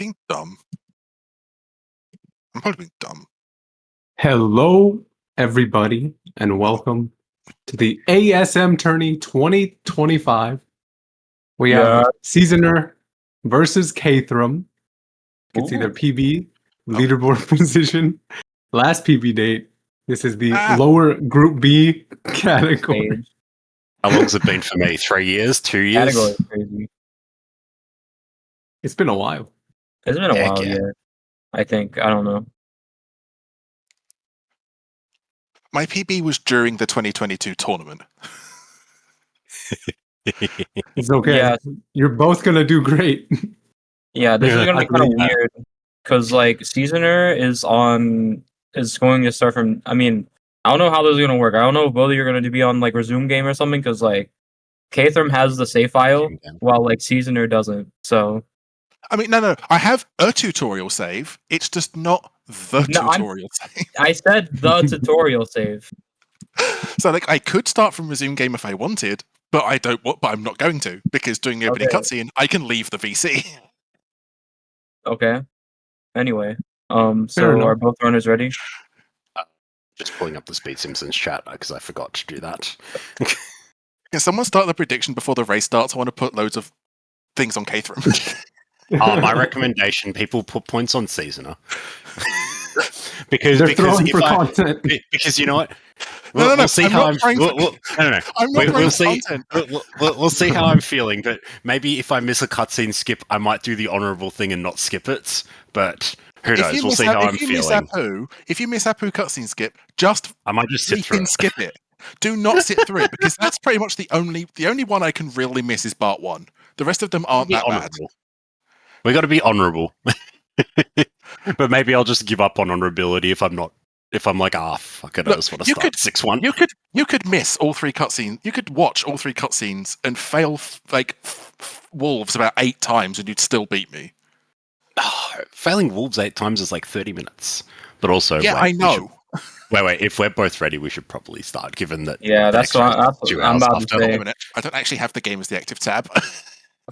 being dumb. I'm probably being dumb. Hello, everybody, and welcome to the ASM Tourney 2025. We have Seasonerr versus KthRam. You can see their PB, leaderboard position, last PB date. This is the lower Group B category. How long's it been for me? 3 years? 2 years? Category is crazy. It's been a while. It's been a while, yeah. I think. I don't know. My PB was during the 2022 tournament. It's okay. Yeah. You're both going to do great. Yeah, this is gonna be kind of weird because like Seasonerr is going to start from. I mean, I don't know how this is gonna work. I don't know if both of you are gonna be on like resume game or something because like KthRam has the save file while like Seasonerr doesn't. So I mean, no. I have a tutorial save. It's just not the tutorial save. I said the tutorial save. So like, I could start from resume game if I wanted, but I don't. But I'm not going to because during the opening cutscene, I can leave the VC. Okay. Anyway, so are both runners ready? Just pulling up the Speed Simpsons chat because I forgot to do that. Can someone start the prediction before the race starts? I want to put loads of things on KthRam. My recommendation: people put points on Seasonerr because they're throwing for content. Because you know what. We'll see how I'm. We'll see how I'm feeling. But maybe if I miss a cutscene skip, I might do the honourable thing and not skip it. But who knows? We'll see how I'm feeling. If you miss Apu cutscene skip, I might just sit through it. Skip it. Do not sit through it because that's pretty much the only one I can really miss is part 1. The rest of them aren't that bad. We got to be honourable. But maybe I'll just give up on honourability if I'm like, fuck it, I just want to start 6-1. You could miss all 3 cutscenes. You could watch all 3 cutscenes and fail wolves about 8 times, and you'd still beat me. Failing wolves 8 times is like 30 minutes. But also, I know. Wait. If we're both ready, we should probably start. Given that, that's what I'm about to say. I don't actually have the game as the active tab.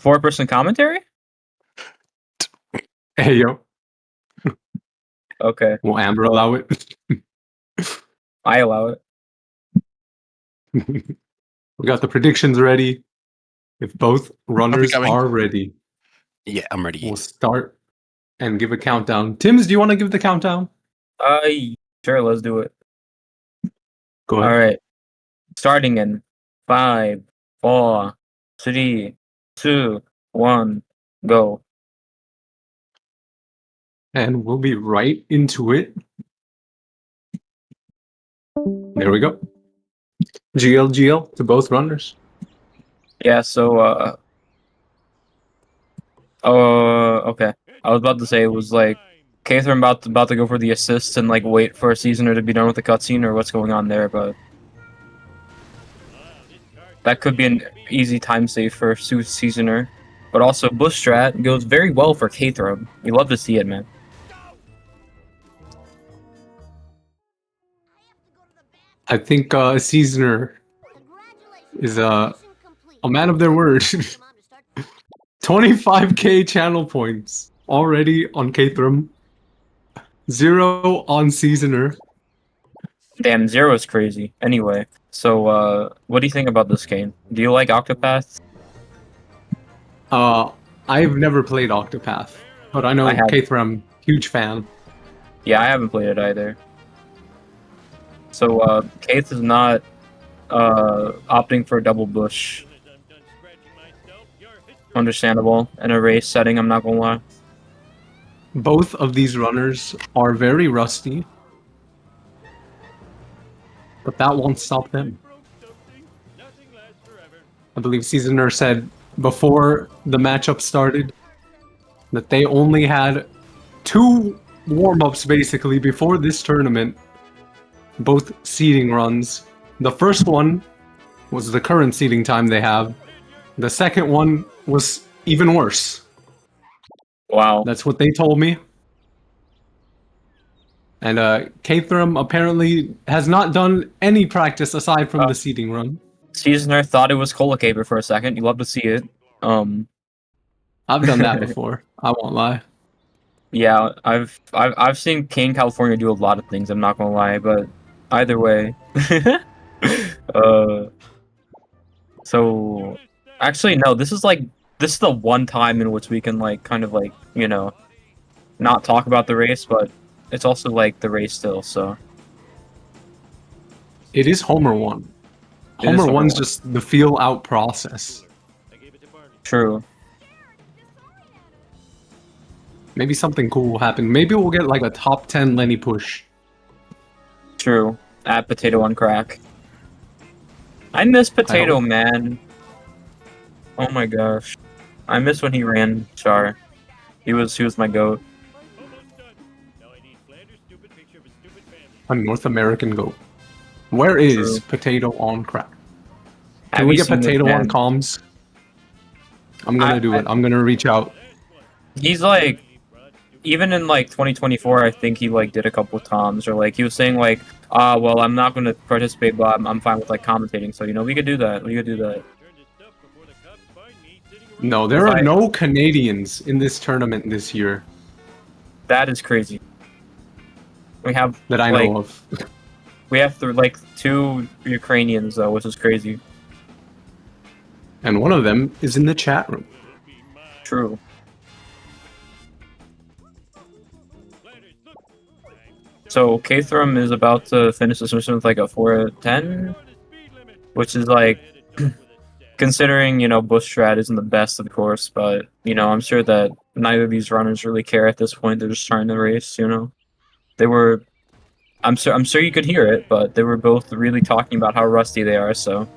4-person commentary. Hey yo. Okay. Will Amber allow it? I allow it. We got the predictions ready. If both runners are ready. Yeah, I'm ready. We'll start and give a countdown. Tims, do you want to give the countdown? Sure, let's do it. Go ahead. All right. Starting in 5, 4, 3, 2, 1, go. And we'll be right into it. There we go. GL to both runners. Yeah, so okay. I was about to say it was like KthRam about to go for the assist and like wait for a Seasonerr to be done with the cutscene or what's going on there, but that could be an easy time save for Seasonerr. But also Bush Strat goes very well for KthRam. You love to see it, man. I think Seasonerr is a man of their word. 25k channel points already on KthRam. 0 on Seasonerr. Damn, 0 is crazy. Anyway, so what do you think about this game? Do you like Octopath? I've never played Octopath, but I know KthRam, huge fan. Yeah, I haven't played it either. So Kth is not opting for a double bush. Understandable in a race setting, I'm not gonna lie. Both of these runners are very rusty, but that won't stop them. I believe Seasonerr said before the matchup started that they only had 2 warm-ups basically before this tournament, both seeding runs. The first one was the current seeding time they have. The second one was even worse. Wow. That's what they told me. And KthRam apparently has not done any practice aside from the seeding run. Seasonerr thought it was Cola Caper for a second. You love to see it. I've done that before. I won't lie. Yeah, I've seen Kane California do a lot of things. I'm not gonna lie, but either way, uh, so actually no, this is the one time in which we can like kind of like not talk about the race, but it's also like the race still. So It is Homer 1. It is Homer Homer 1's 1. just the feel out process. True. Maybe something cool will happen. Maybe we'll get like a top 10 Lenny push. True. At Potato on Crack. I miss Potato, hope. man. Oh my gosh. I miss when he ran Char. He was my goat. A North American goat. Where is True. Potato on Crack? Can Have we you get seen this Potato on man? comms? I'm gonna do it. I'm gonna reach out. He's like, even in like 2024, I think he like did a couple toms, or like he was saying like, well, I'm not gonna participate, but I'm fine with like commentating. So we could do that. We could do that. No, there are no Canadians in this tournament this year. That is crazy. We have that I know of. We have like 2 Ukrainians though, which is crazy. And one of them is in the chat room. True. So KthRam is about to finish this mission with like a 4-10, which is like, considering Bush strat isn't the best, of course, but I'm sure that neither of these runners really care at this point. They're just trying to race. They were. I'm sure you could hear it, but they were both really talking about how rusty they are. So.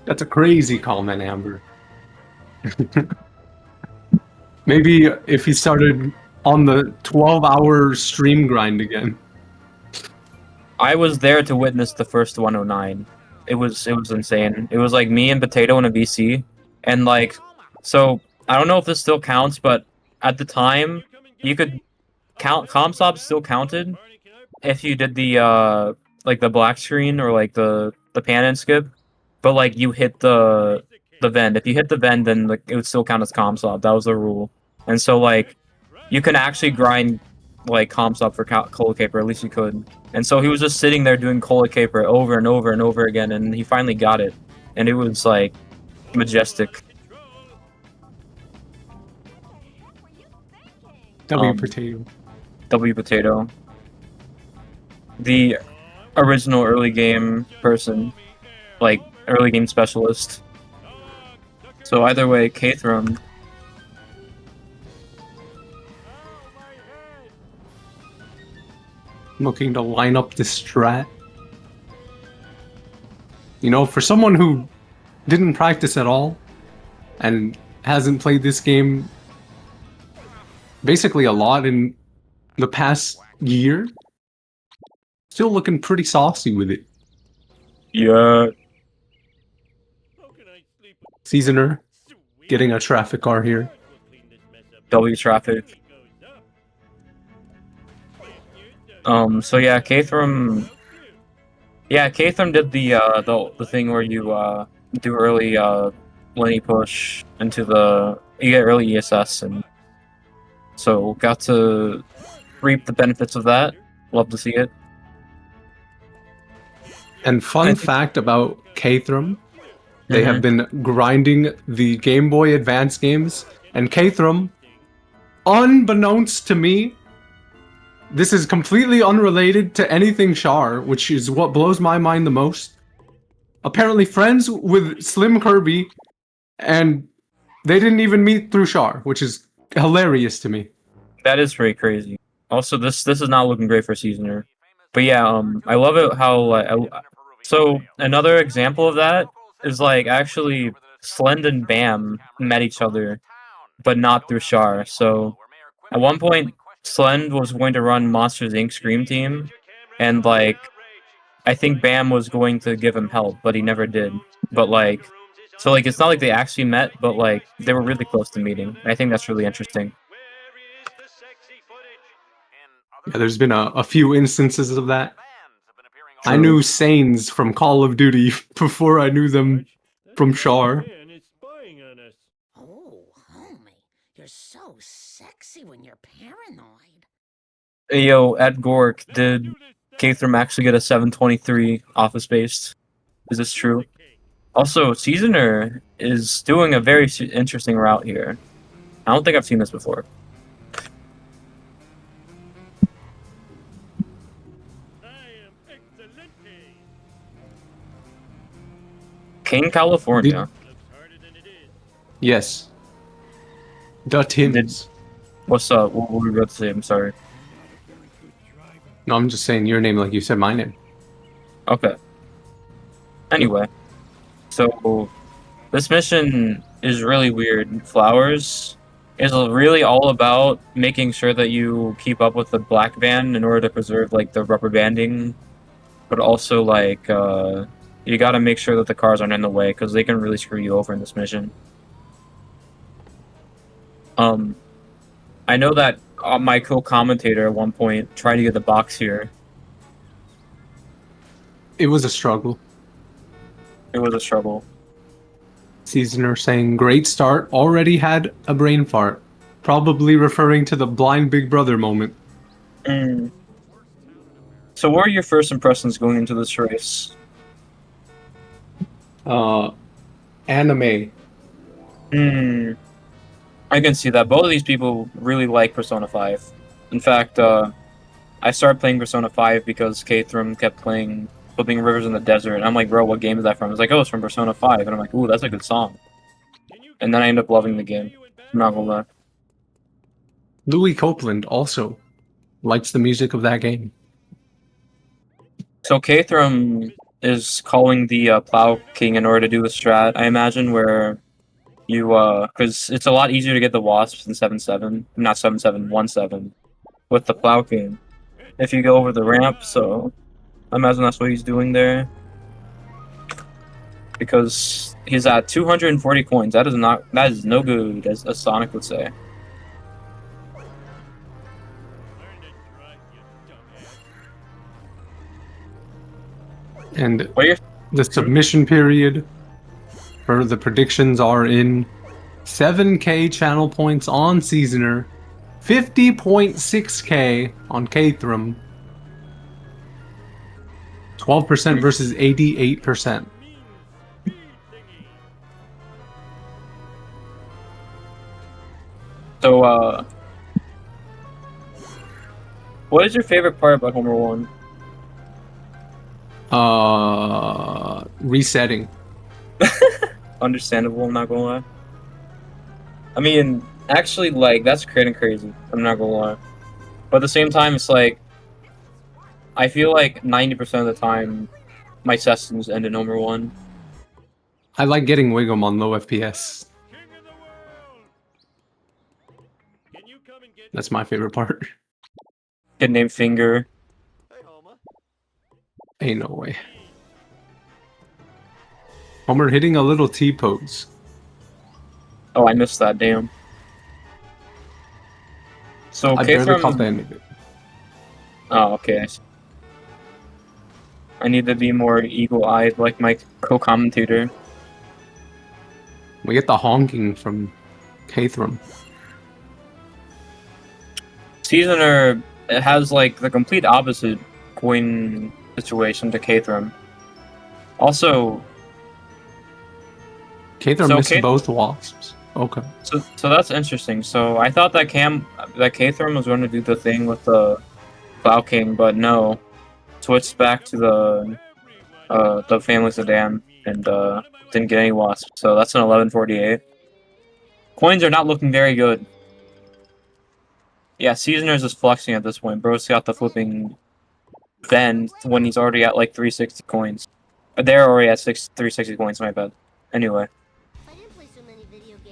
That's a crazy comment, Amber. Maybe if he started on the 12-hour stream grind again. I was there to witness the first 109. It was insane. It was like me and Potato in a VC, and like, so I don't know if this still counts, but at the time you could count ComSob still counted if you did the like the black screen or like the pan and skip, but like you hit the vend. If you hit the vend, then like it would still count as ComSob. That was the rule, and so like you can actually grind like comps up for Cola Caper, at least you could. And so he was just sitting there doing Cola Caper over and over and over again, and he finally got it. And it was like majestic. Potato. W Potato. The original early game person, like early game specialist. So either way, KthRam. Looking to line up the strat. For someone who didn't practice at all and hasn't played this game basically a lot in the past year, still looking pretty saucy with it. Yeah. Seasonerr getting a traffic car here. W traffic. So yeah, KthRam. Yeah, KthRam did the thing where you do early Lenny push into you get early ESS, and so got to reap the benefits of that. Love to see it. And fun fact about KthRam, they have been grinding the Game Boy Advance games, and KthRam, unbeknownst to me, this is completely unrelated to anything Char, which is what blows my mind the most. Apparently friends with Slim Kirby, and they didn't even meet through Char, which is hilarious to me. That is pretty crazy. Also, this is not looking great for Seasonerr. But yeah, I love it how so another example of that is like actually Slend and Bam met each other, but not through Char. So at one point, Slend was going to run Monsters Inc. Scream Team, and like I think Bam was going to give him help, but he never did. But like, so like it's not like they actually met, but like they were really close to meeting. I think that's really interesting. Yeah, there's been a few instances of that. True. I knew Sanes from Call of Duty before I knew them from Char. Oh, homie, you're so sexy when you're paranoid. Hey, yo, at Gork, did KthRam actually get a 723 Office Based? Is this true? Also, seasonerr is doing a very interesting route here. I don't think I've seen this before. Kane, California. Yes. The Tims. What's up? What were we about to say? I'm sorry. No, I'm just saying your name like you said my name. Okay. Anyway, so this mission is really weird. Flowers is really all about making sure that you keep up with the black van in order to preserve like the rubber banding, but also like you got to make sure that the cars aren't in the way because they can really screw you over in this mission. I know that my co-commentator at one point tried to get the box here. It was a struggle. It was a struggle. Seasonerr saying, great start, already had a brain fart. Probably referring to the blind Big Brother moment. So what are your first impressions going into this race? Anime. I can see that. Both of these people really like Persona 5. In fact, I started playing Persona 5 because KthRam kept playing Flipping Rivers in the Desert, and I'm like, bro, what game is that from? It's like, oh, it's from Persona 5, and I'm like, ooh, that's a good song. And then I end up loving the game. I'm not gonna lie. Louis Copeland also likes the music of that game. So KthRam is calling the Plow King in order to do the strat, I imagine, where you, because it's a lot easier to get the Wasps in 7-7, not 7-7, 1-7, with the Plow King, if you go over the ramp, so I imagine that's what he's doing there. Because he's at 240 coins. That is no good, as Sonic would say. And the submission period for the predictions are in 7k channel points on seasonerr, 50.6k on KthRam, 12% versus 88%. So, what is your favorite part about Homer 1? Resetting. Understandable, I'm not gonna lie. I mean, actually, like, that's crazy. I'm not gonna lie. But at the same time, it's like, I feel like 90% of the time, my sessions end in Homer 1. I like getting Wiggum on low FPS. That's my favorite part. Kid named Finger. Ain't no way. Homer hitting a little T-pose. Oh, I missed that, damn. So, I barely caught the end of it. Oh, okay. I need to be more eagle-eyed like my co-commentator. We get the honking from KthRam. seasonerr, it has like the complete opposite coin situation to KthRam. Also, KthRam missed both wasps. Okay. So that's interesting. So I thought that KthRam was going to do the thing with the Plow King, but no, switched back to the family sedan and didn't get any wasps. So that's an 1148. Coins are not looking very good. Yeah, seasonerr is just flexing at this point. Bro's got the flipping bend when he's already at like 360 coins. They're already at 360 coins, my bad. Anyway.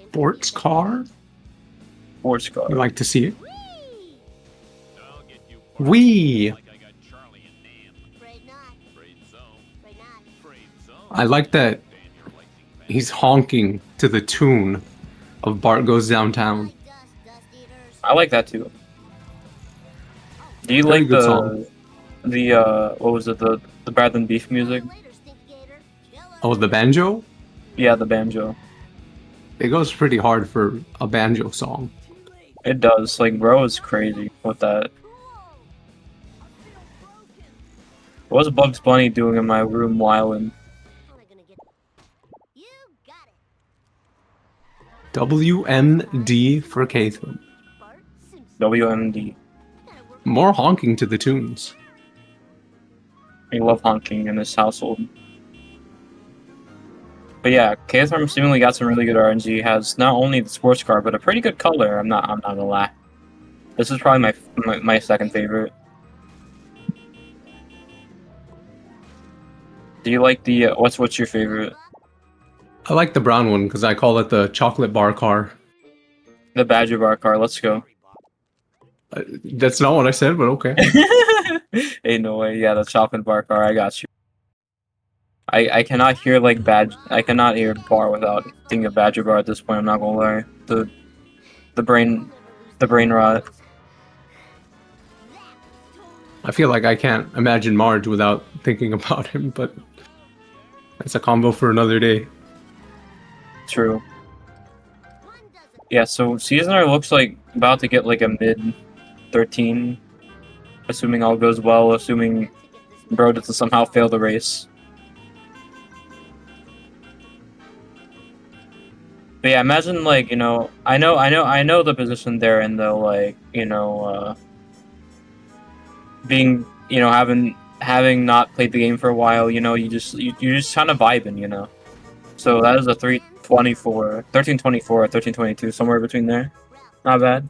Sports car? Sports car. You like to see it? Wee! I like that he's honking to the tune of Bart Goes Downtown. I like that too. Do you like the what was it, the Bad Than Beef music? Oh, the banjo? Yeah, the banjo. It goes pretty hard for a banjo song. It does. Like, bro is crazy with that. What's Bugs Bunny doing in my room wildin'? WMD for KthRam. WMD. More honking to the tunes. We love honking in this household. But yeah, KthRam seemingly got some really good RNG. Has not only the sports car, but a pretty good color. I'm not gonna lie. This is probably my second favorite. Do you like the what's your favorite? I like the brown one because I call it the chocolate bar car. The Badger bar car. Let's go. That's not what I said, but okay. Ain't no way. Yeah, the chocolate bar car. I got you. I cannot hear like I cannot hear bar without thinking of Badger bar at this point. I'm not gonna lie. The brain rot. I feel like I can't imagine Marge without thinking about him, but that's a combo for another day. True. Yeah, so seasonerr looks like about to get like a mid 13, assuming all goes well, assuming bro doesn't somehow fail the race. But yeah, imagine like, you know, I know the position they're in though, like, you know, being, you know, having not played the game for a while, you know, you just kind of vibing, you know. So that is a 1324, 1322, somewhere between there. Not bad.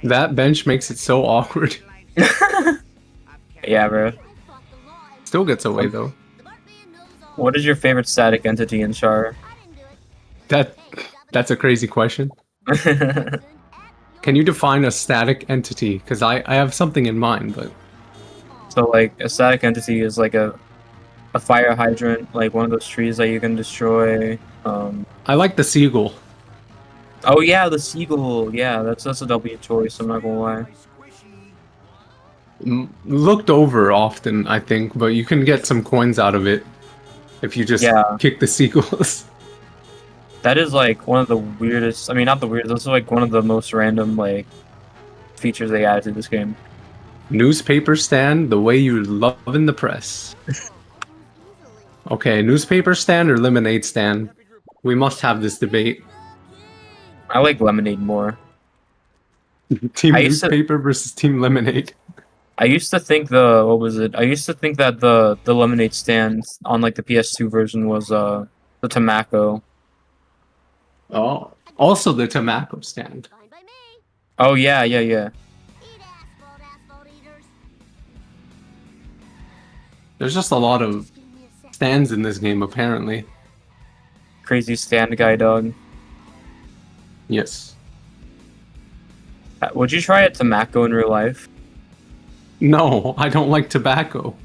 That bench makes it so awkward. Yeah, bro. Still gets away though. What is your favorite static entity in Char? That's a crazy question. Can you define a static entity? Because I have something in mind, but... So, like, a static entity is like a fire hydrant, like one of those trees that you can destroy. I like the seagull. Oh yeah, the seagull. Yeah, that's a W choice. I'm not gonna lie. Looked over often, I think, but you can get some coins out of it if you just kick the seagulls. That is like one of the weirdest. I mean, not the weirdest. This is like one of the most random like features they added to this game. Newspaper stand, the way you love in the press. Okay, newspaper stand or lemonade stand? We must have this debate. I like lemonade more. Team newspaper versus team lemonade. I used to think what was it? I used to think that the lemonade stand on like the PS2 version was the Tamako. Oh, also the Tamako stand. Oh yeah. There's just a lot of stands in this game, apparently. Crazy stand guy, dog. Yes. Would you try a Tamako in real life? No, I don't like tobacco.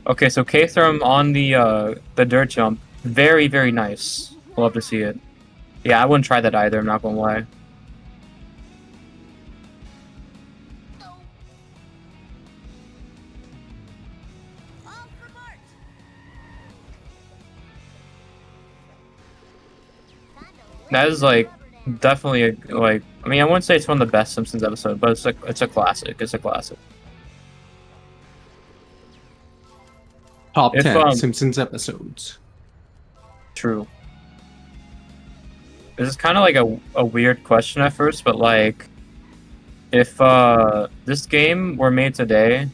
Okay, so KthRam on the dirt jump, very nice. Love to see it. Yeah, I wouldn't try that either. I'm not gonna lie. That is like definitely a like. I mean, I wouldn't say it's one of the best Simpsons episodes, but it's a classic. It's a classic. Top 10 Simpsons episodes. True. This is kind of like a weird question at first, but like, if this game were made today,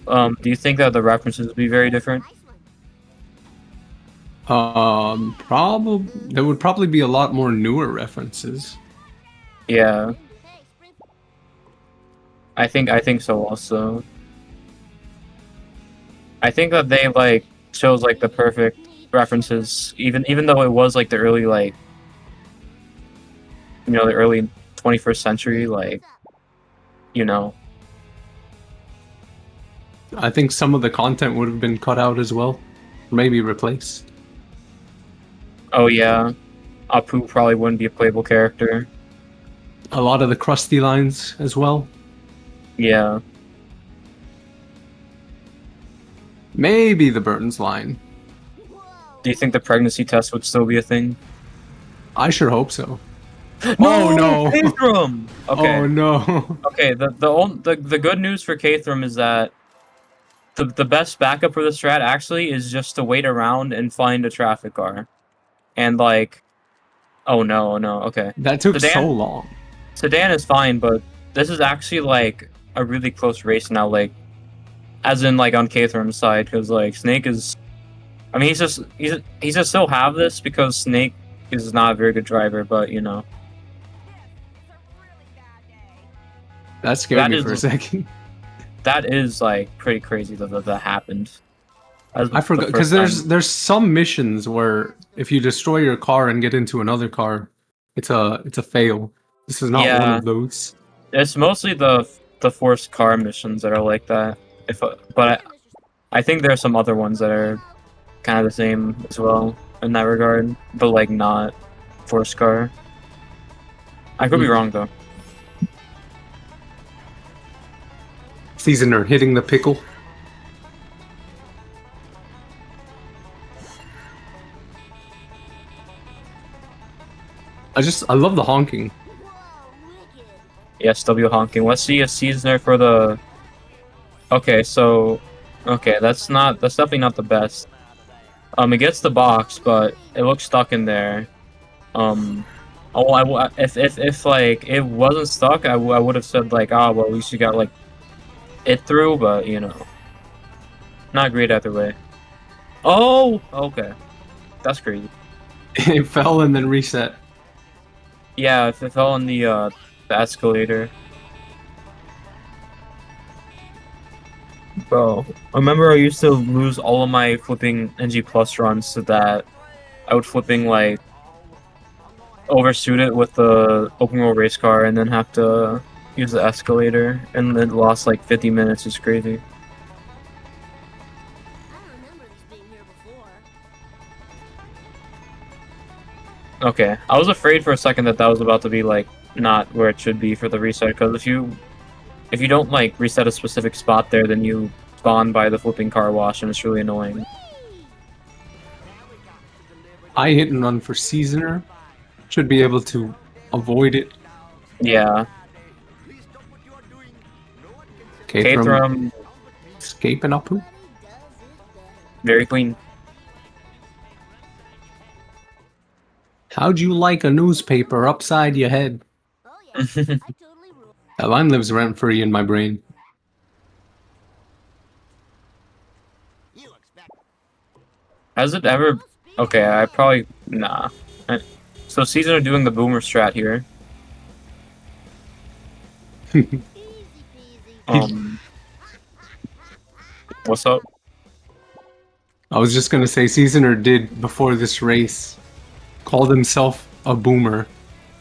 do you think that the references would be very different? Probably there would probably be a lot more newer references. Yeah. I think so also. I think that they like chose like the perfect references, even though it was like the early like, you know, the early 21st century, like, you know. I think some of the content would have been cut out as well, maybe replaced. Oh yeah, Apu probably wouldn't be a playable character. A lot of the Krusty lines as well. Yeah. Maybe the Burns line. Do you think the pregnancy test would still be a thing? I sure hope so. No, Oh no! KthRam! Okay. Oh no! Okay, the good news for KthRam is that the best backup for the strat actually is just to wait around and find a traffic car. And like, oh no, okay. That took so long. Sedan is fine, but this is actually like a really close race now, like as in like on KthRam's side, because like Snake is, I mean he's just still have this because Snake is not a very good driver, but you know. That scared me for a second. That is like pretty crazy that happened. I forgot because there's some missions where if you destroy your car and get into another car, it's a fail. This is not one of those. It's mostly the forced car missions that are like that. But I think there are some other ones that are kind of the same as well in that regard, but like not forced car. I could be wrong though. Seasoner hitting the pickle. I love the honking. Yes, W honking. Let's see a seasoner for the. Okay, so, that's definitely not the best. It gets the box, but it looks stuck in there. If like it wasn't stuck, I would have said like, well, at least you got like it through, but you know, not great either way. Oh, okay, that's crazy. It fell and then reset. Yeah, if it fell on the escalator. Bro, I remember I used to lose all of my flipping NG Plus runs to that. I would flipping like overshoot it with the open world race car and then have to use the escalator and then lost like 50 minutes. It's crazy. Okay, I was afraid for a second that was about to be like not where it should be for the reset, because if you don't like reset a specific spot there, then you spawn by the flipping car wash and it's really annoying. I hit and run for Seasoner. Should be able to avoid it. Yeah. KthRam escaping up. Very clean. How'd you like a newspaper upside your head? That line lives rent free in my brain. Has it ever? Okay, I probably nah. So Seasoner doing the boomer strat here. What's up? I was just gonna say Seasoner did before this race called himself a boomer,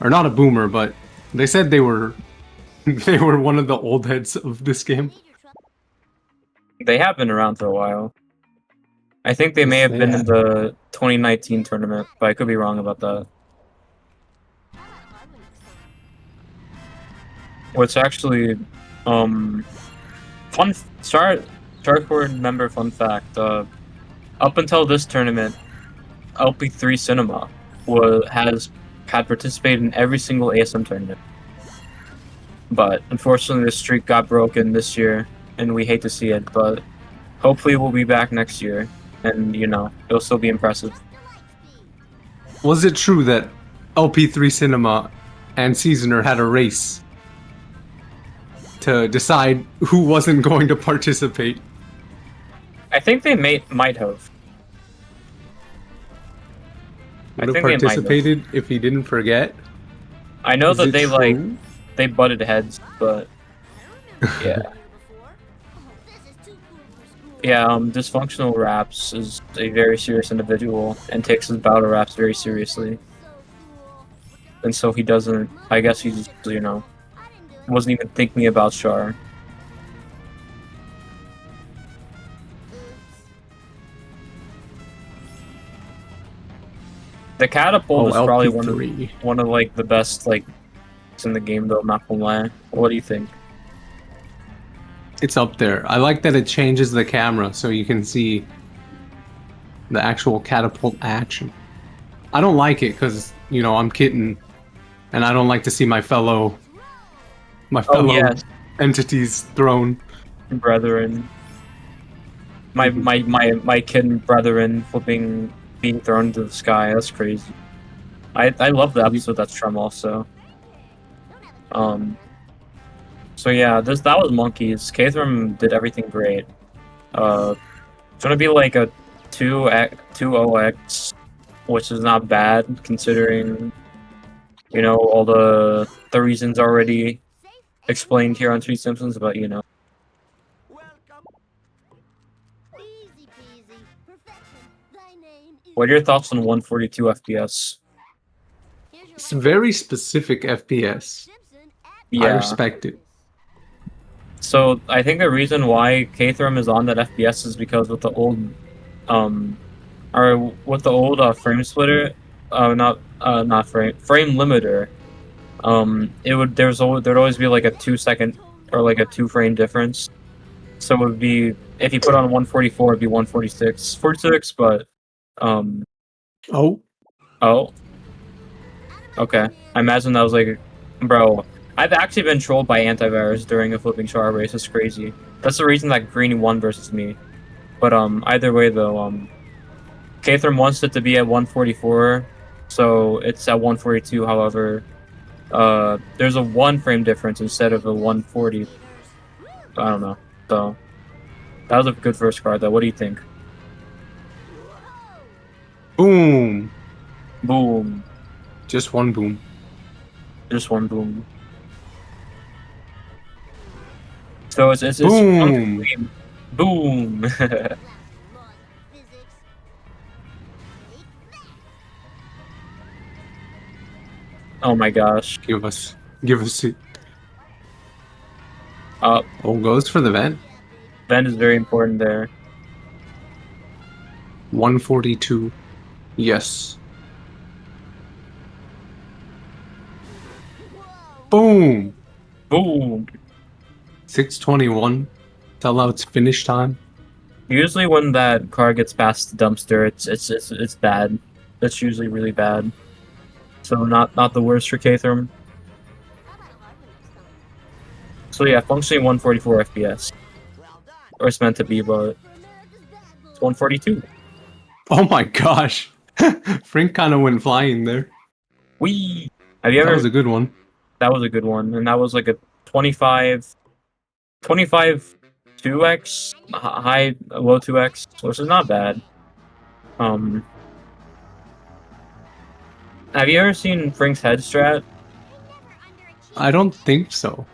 or not a boomer, but they said they were one of the old heads of this game. They have been around for a while. I think they may have been in the 2019 tournament, but I could be wrong about that. What's actually fun Starcord member fun fact, up until this tournament, LP3 Cinema had participated in every single ASM tournament. But unfortunately the streak got broken this year and we hate to see it, but hopefully we'll be back next year and you know, it'll still be impressive. Was it true that LP3 Cinema and Seasoner had a race to decide who wasn't going to participate? I think they might have. Would have participated if he didn't forget? I know that they butted heads, but yeah. Yeah, Dysfunctional Raps is a very serious individual and takes his battle raps very seriously. And so he doesn't, I guess he just, you know, wasn't even thinking about Char. The catapult is probably one of like the best like in the game though, I'm not gonna lie. What do you think? It's up there. I like that it changes the camera so you can see the actual catapult action. I don't like it because, you know, I'm kitten and I don't like to see my fellow yes, entities thrown. brethren. My kid brethren being thrown into the sky. That's crazy. I love the episode that's from also. So yeah, that was Monkeys. KthRam did everything great. It's gonna be like a 2-0x, which is not bad considering, you know, all the reasons already explained here on Sweet Simpsons, but you know. What are your thoughts on 142 FPS? It's very specific FPS. Yeah. I respect it. So I think the reason why KthRam is on that FPS is because with the old, frame splitter, not frame limiter, there'd always be like a 2-second or like a 2-frame difference. So it would be, if you put on 144, it'd be 146, but Oh, okay. I imagine that was like, bro. I've actually been trolled by antivirus during a flipping char race. It's crazy. That's the reason that Greenie won versus me. But either way though, KthRam wants it to be at 144, so it's at 142. However, there's a 1-frame difference instead of a 140. I don't know. So that was a good first card though. What do you think? boom. Boom. Just one boom. Just one boom. So it's boom. Boom. Oh my gosh. Give us it. Oh, Goes for the vent. Vent is very important there. 142. Yes. Boom. Boom. 621. Tell out its finish time. Usually when that car gets past the dumpster, it's bad. That's usually really bad. So not the worst for KthRam. So yeah, functioning 144 FPS. Or it's meant to be, but it's 142. Oh my gosh. Frank kind of went flying there. Whee! Have you ever? That was a good one. That was a good one, and that was like a 25 2x high low 2x, which is not bad. Have you ever seen Frank's head strat? I don't think so.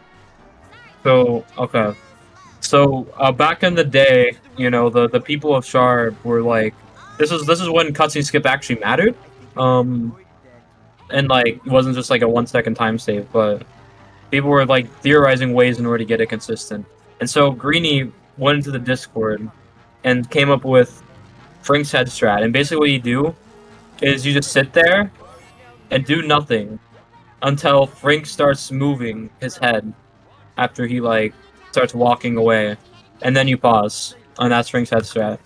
So okay, so back in the day, you know, the people of Shard were like, this is when cutscene skip actually mattered, and like it wasn't just like a 1-second time save, but people were like theorizing ways in order to get it consistent. And so Greenie went into the Discord and came up with Frank's head strat. And basically what you do is you just sit there and do nothing until Frank starts moving his head after he like starts walking away. And then you pause. And that's Frank's head strat.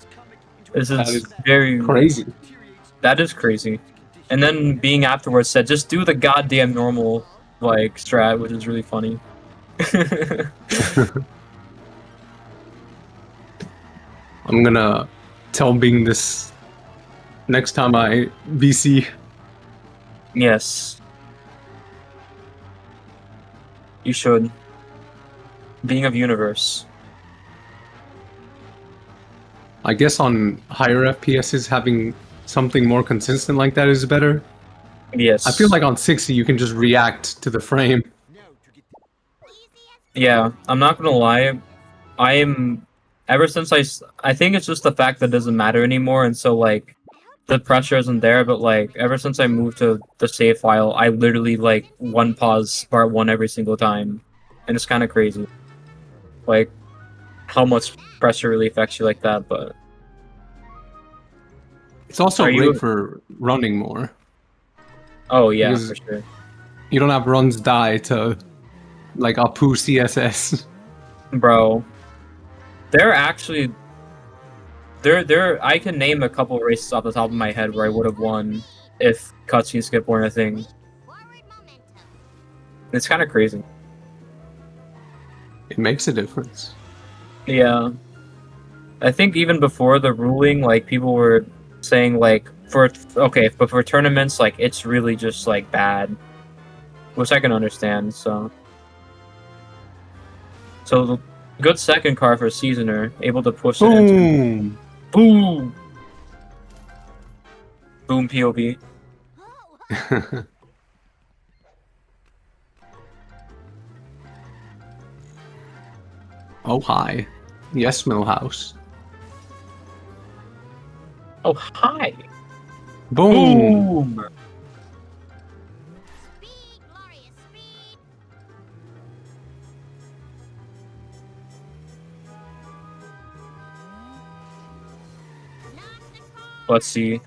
This is very crazy. That is crazy. And then being afterwards said, just do the goddamn normal like strat, which is really funny. I'm gonna tell Bing this next time I VC. Yes. You should. Being of universe. I guess on higher FPSs having something more consistent like that is better. Yes. I feel like on 60 you can just react to the frame. Yeah, I'm not gonna lie. Ever since I think it's just the fact that it doesn't matter anymore, and so like the pressure isn't there, but like ever since I moved to the save file, I literally like one pause part 1 every single time. And it's kinda crazy. Like how much pressure really affects you like that, but it's also great for running more. Oh yeah, for sure. You don't have runs die to like Apu CSS. Bro, They're actually there. I can name a couple races off the top of my head where I would have won if cutscene skip weren't a thing. It's kind of crazy. It makes a difference. Yeah, I think even before the ruling, like people were saying like but for tournaments, like it's really just like bad, which I can understand. So the good second car for Seasoner, able to push it into boom, boom POV. Oh hi, yes, Millhouse. Oh hi, Boom. boom. Let's see.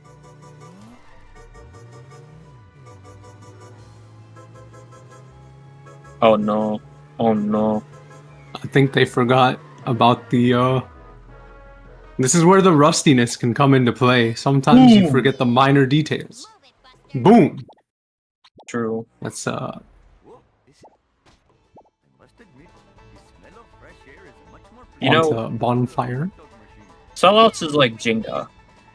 Oh no. Oh no. I think they forgot about the. This is where the rustiness can come into play. Sometimes you forget the minor details. Boom. True. Let's You know, onto bonfire. sellouts is like Jenga.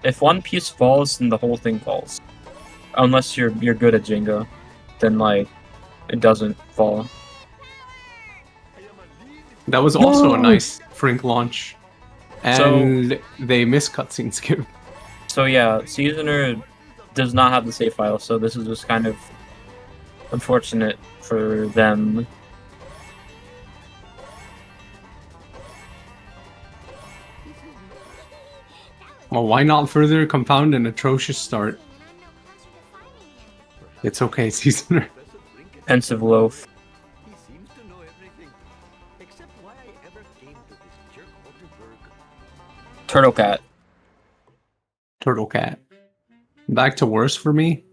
If one piece falls, then the whole thing falls. Unless you're good at Jenga, then like it doesn't fall. That was also a nice Frink launch. And they miss cutscene skip. So yeah, Seasoner does not have the save file, so this is just kind of unfortunate for them. Well, why not further compound an atrocious start? It's okay, Seasoner. Pensive loaf. Turtle cat. Turtle cat. Back to worse for me.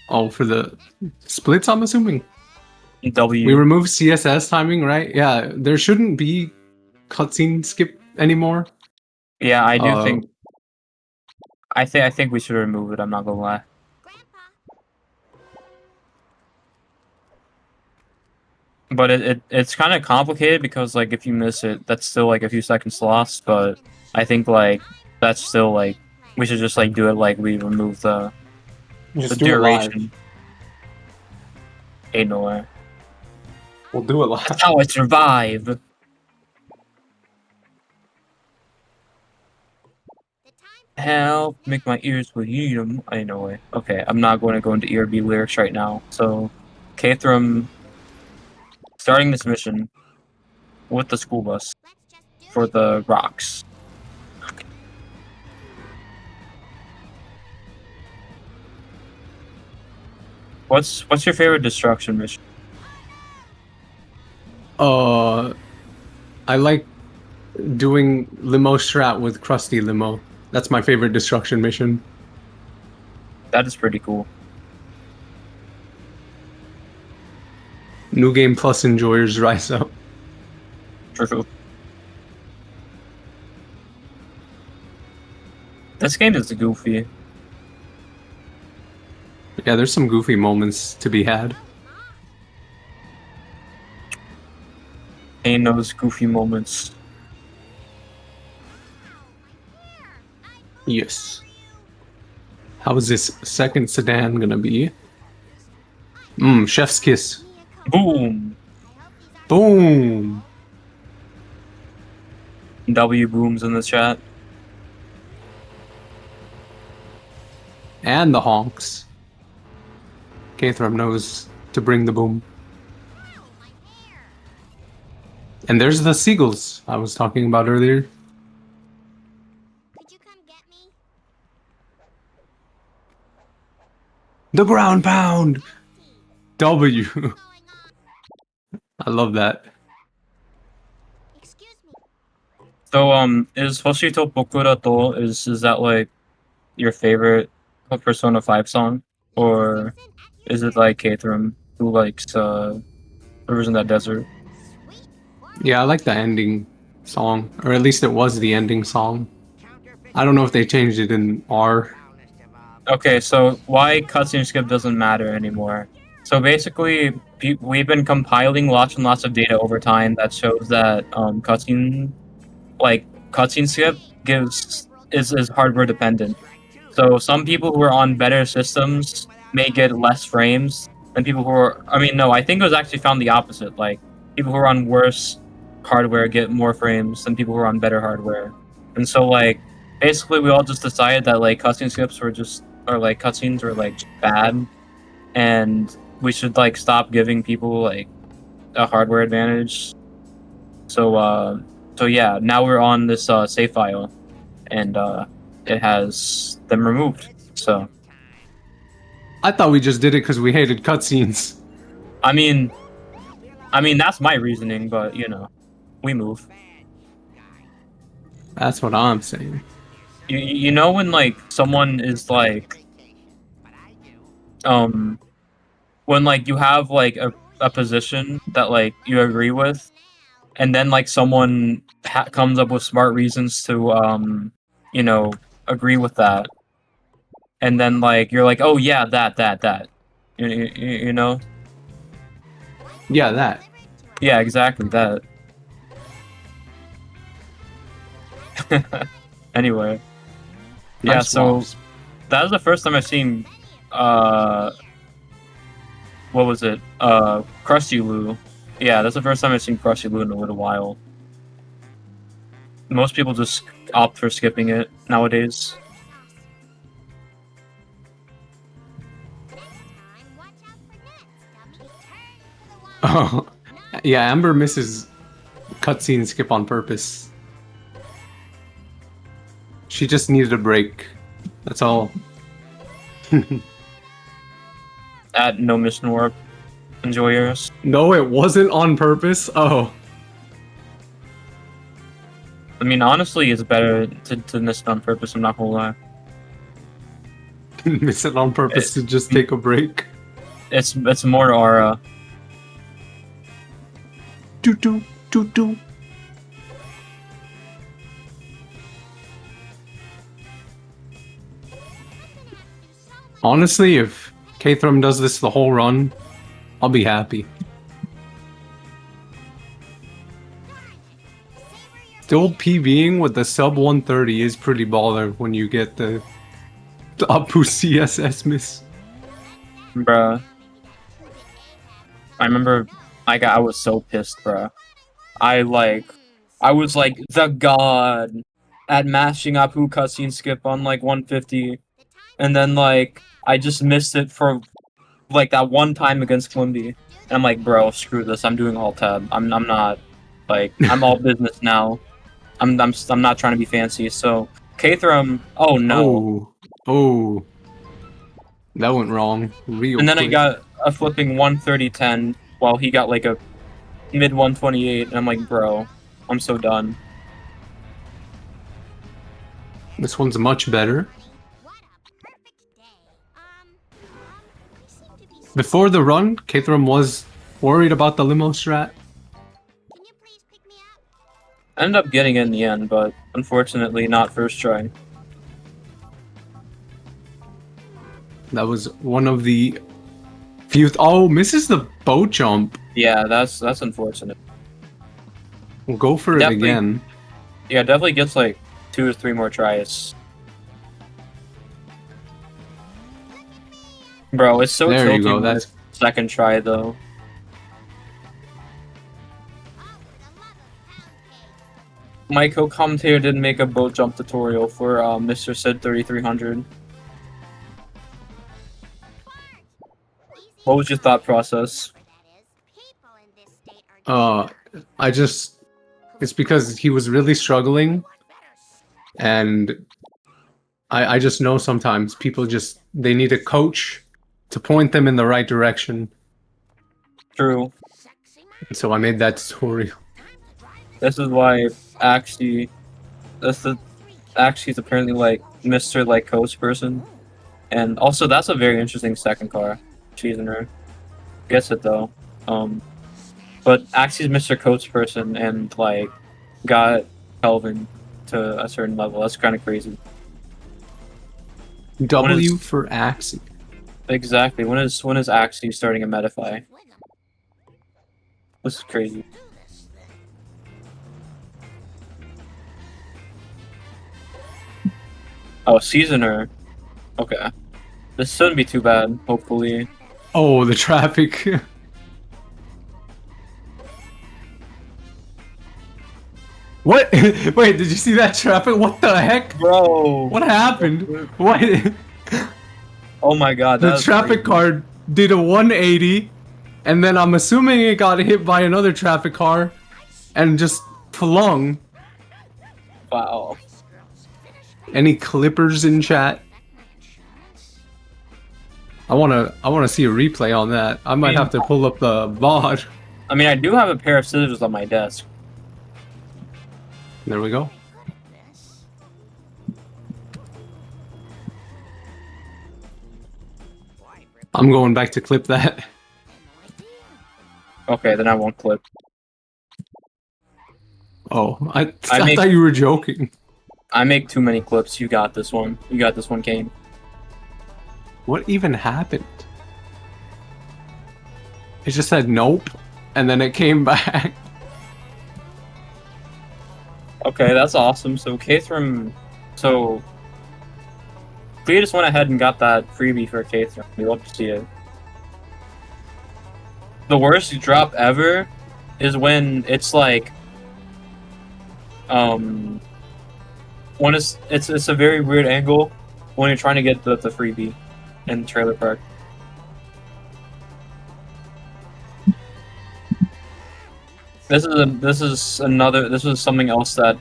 Oh, for the splits, I'm assuming. W. We removed CSS timing, right? Yeah, there shouldn't be cutscene skip anymore. Yeah, I do think. I think we should remove it. I'm not gonna lie. But it's kind of complicated because like if you miss it, that's still like a few seconds lost. But I think like that's still like we should just like do it like we remove the duration. Ain't nowhere. We'll do it live. That's how I survive. Help make my ears bleed. I know it. Okay, I'm not going to go into ERB lyrics right now. So, KthRam starting this mission with the school bus for the rocks. What's your favorite destruction mission? I like doing limo strat with Krusty Limo. That's my favorite destruction mission. That is pretty cool. New Game Plus enjoyers rise up. True. This game is goofy. Yeah, there's some goofy moments to be had. Ain't those goofy moments. Yes. How is this second sedan gonna be? Chef's kiss. Boom! Boom! W booms in the chat. And the honks. KthRam knows to bring the boom. And there's the seagulls I was talking about earlier. Could you come get me? The ground pound! W. I love that. Excuse me. So is Hoshito Bokura to is that like your favorite Persona 5 song? Or is it like KthRam who likes Rivers in That Desert? Yeah, I like the ending song, or at least it was the ending song. I don't know if they changed it in R. Okay, so why cutscene skip doesn't matter anymore? So basically, we've been compiling lots and lots of data over time that shows that cutscene skip is hardware dependent. So some people who are on better systems may get less frames than people who are. I mean, no, I think it was actually found the opposite. Like people who are on worse hardware get more frames than people who are on better hardware. And so like basically we all just decided that like cutscene skips were just or like cutscenes were like bad, and we should like stop giving people like a hardware advantage. So yeah, now we're on this save file, and it has them removed. So I thought we just did it because we hated cutscenes. I mean that's my reasoning, but you know, we move. That's what I'm saying. You know when like someone is like when like you have like a position that like you agree with, and then like someone comes up with smart reasons to you know, agree with that, and then like you're like, oh yeah, that you know. Yeah, that. Yeah, exactly that. Anyway, yeah, Nice so wasp. that was the first time I've seen what was it? Krusty Lou. Yeah, that's the first time I've seen Krusty Lou in a little while. Most people just opt for skipping it nowadays. Oh, yeah, Amber misses cutscene skip on purpose. She just needed a break. That's all. At No Mission Warp. Enjoy yours. No, it wasn't on purpose. Oh. I mean, honestly, it's better to miss it on purpose, I'm not gonna lie. Miss it on purpose to just take a break. It's more aura. Do do do do. Honestly, if KthRam does this the whole run, I'll be happy. Still PBing with the sub 130 is pretty baller when you get the Apu CSS miss. Bruh. I remember I was so pissed, bruh. I was like the god at mashing Apu cutscene skip on like 150, and then like I just missed it for like that one time against Quimby, and I'm like, bro, screw this. I'm doing alt tab. I'm not like I'm all business now. I'm not trying to be fancy. So KthRam, oh no. Oh. That went wrong real And then quick. I got a flipping 130-10 while he got like a mid 128, and I'm like, bro, I'm so done. This one's much better. Before the run, KthRam was worried about the limo strat. I ended up getting it in the end, but unfortunately not first try. That was one of the few. Oh, misses the boat jump. Yeah, that's unfortunate. We'll go for it Definitely- again. Yeah, definitely gets like 2 or 3 more tries. Bro, it's so There you tilting go. with That's second try though. My co-commentator didn't make a boat jump tutorial for Mr. Sid 3300. What was your thought process? It's because he was really struggling, and I just know sometimes people they need a coach to point them in the right direction. True. And so I made that tutorial. This is why Axie Axie's apparently like Mr. like coach person. And also that's a very interesting second car. Seasonerr. Gets it though. But Axie's Mr. Coats person and like got Kelvin to a certain level. That's kind of crazy. W for Axie. Exactly. When is Axie starting a Metafy? This is crazy. Oh, seasoner. Okay. This shouldn't be too bad, hopefully. Oh, the traffic. What? Wait, did you see that traffic? What the heck? Bro! What happened? What? Oh my god, The traffic car did a 180, and then I'm assuming it got hit by another traffic car, and just flung. Wow. Any clippers in chat? I wanna see a replay on that. I might have to pull up the VOD. I mean, I do have a pair of scissors on my desk. There we go. I'm going back to clip that. Okay, then I won't clip. Oh, I thought you were joking. I make too many clips. You got this one. You got this one, Kane. What even happened? It just said nope, and then it came back. Okay, that's awesome. So KthRam, so Clea just went ahead and got that freebie for KthRam. We love to see it. The worst drop ever is when it's like, when it's a very weird angle when you're trying to get the freebie in Trailer Park. This is something else that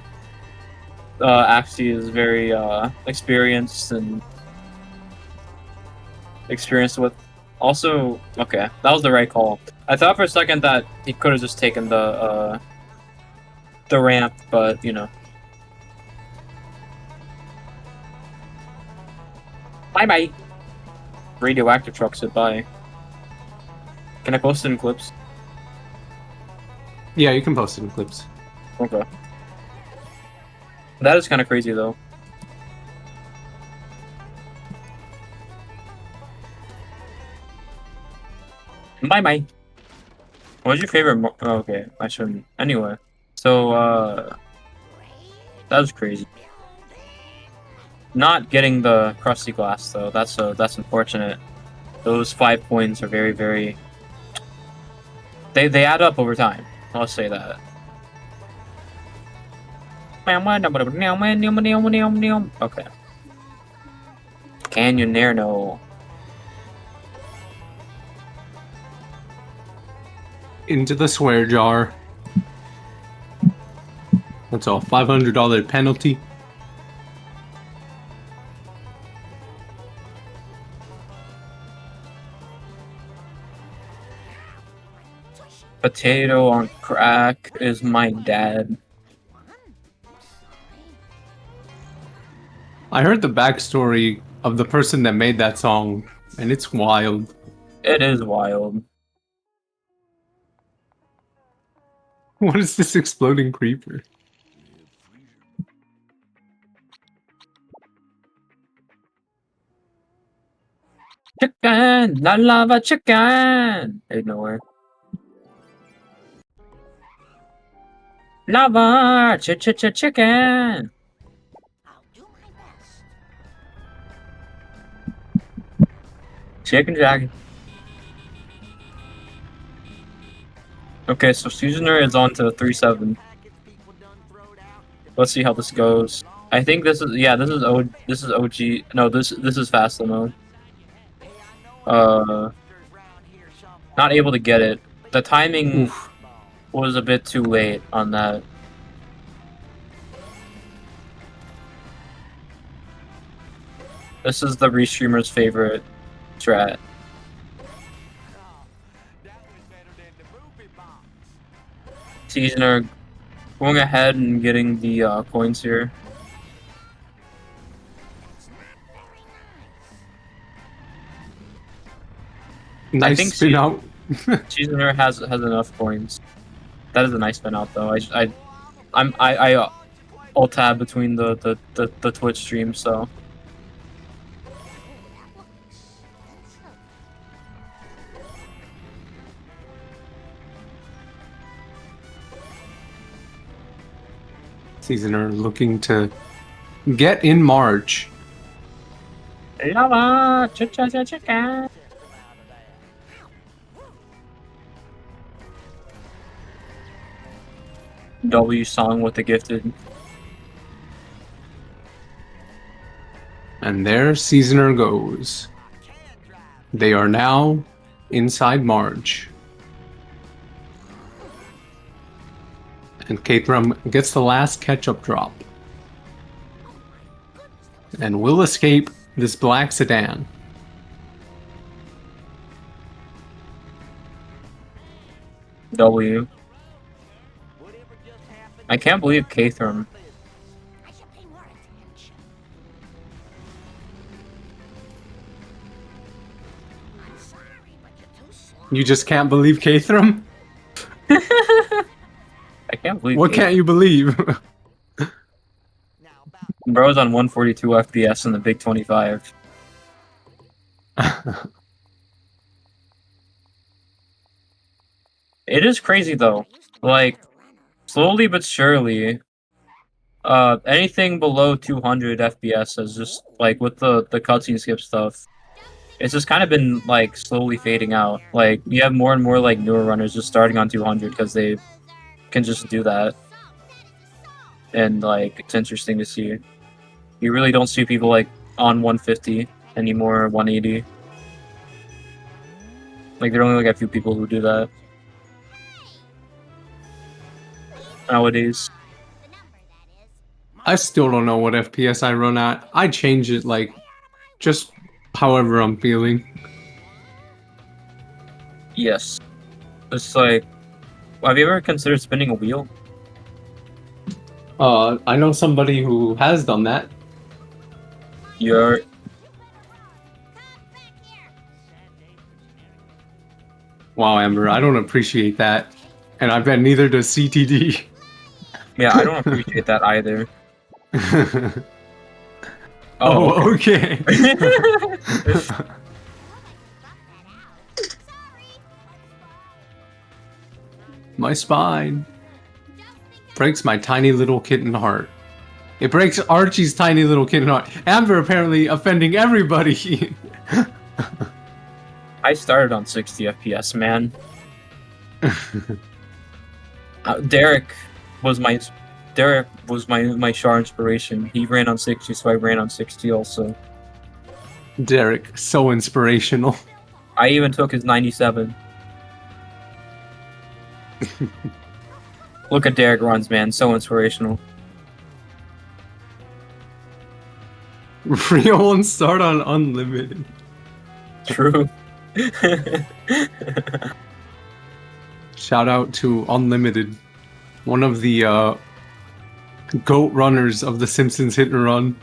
Axie is very experienced with. Also, okay, that was the right call. I thought for a second that he could have just taken the ramp, but you know. Bye bye. Radioactive truck said bye. Can I post it in clips? Yeah, you can post it in clips. Okay. That is kind of crazy, though. Bye bye. What's your favorite? Oh, okay, I shouldn't. Anyway, so that was crazy. Not getting the crusty glass though. That's unfortunate. Those 5 points are very, very. They add up over time. I'll say that. Okay. Canyoneer, no. Into the swear jar. That's all. $500 penalty. Potato on crack is my dad. I heard the backstory of the person that made that song, and it's wild. It is wild. What is this exploding creeper? Chicken! La lava chicken! Ain't nowhere. Lava! Chicken! I'll do my best. Chicken jacket. Okay, so seasoner is on to 3-7. Let's see how this goes. I think this is this is OG. No, this is fast mode. Not able to get it. The timing was a bit too late on that. This is the restreamer's favorite strat. Seasoner going ahead and getting the coins here. Nice I think spin out. Seasoner has enough coins. That is a nice spin out though. I alt tab between the Twitch stream, so Seasoner looking to get in March. lava, cha-cha-cha-cha-cha. W song with the gifted. And there Seasoner goes. They are now inside Marge. And KthRam gets the last ketchup drop. And will escape this black sedan. W. I can't believe KthRam. I should pay more attention. I'm sorry, but you're too slow. You just can't believe KthRam? I can't believe What KthRam. can't you believe? Bro's on 142 FPS in the Big 25. It is crazy though. Like, slowly but surely, anything below 200 FPS is just like with the cutscene skip stuff. It's just kind of been like slowly fading out. Like you have more and more like newer runners just starting on 200 because they can just do that, and like it's interesting to see. You really don't see people like on 150 anymore, 180. Like there are only like a few people who do that nowadays. I still don't know what FPS I run at. I change it like just however I'm feeling. Yes. It's like, have you ever considered spinning a wheel? I know somebody who has done that. You're Wow, Amber, I don't appreciate that. And I bet neither does CTD. yeah, I don't appreciate that either. Oh, okay. My spine breaks my tiny little kitten heart. It breaks Archie's tiny little kitten heart. Amber apparently offending everybody. I started on 60 FPS, man. Derek was my Char inspiration. He ran on 60, so I ran on 60 also. Derek, so inspirational. I even took his 97. Look at Derek runs, man. So inspirational. Rio won't start on unlimited. True. Shout out to Unlimited, one of the GOAT runners of the Simpsons Hit and Run.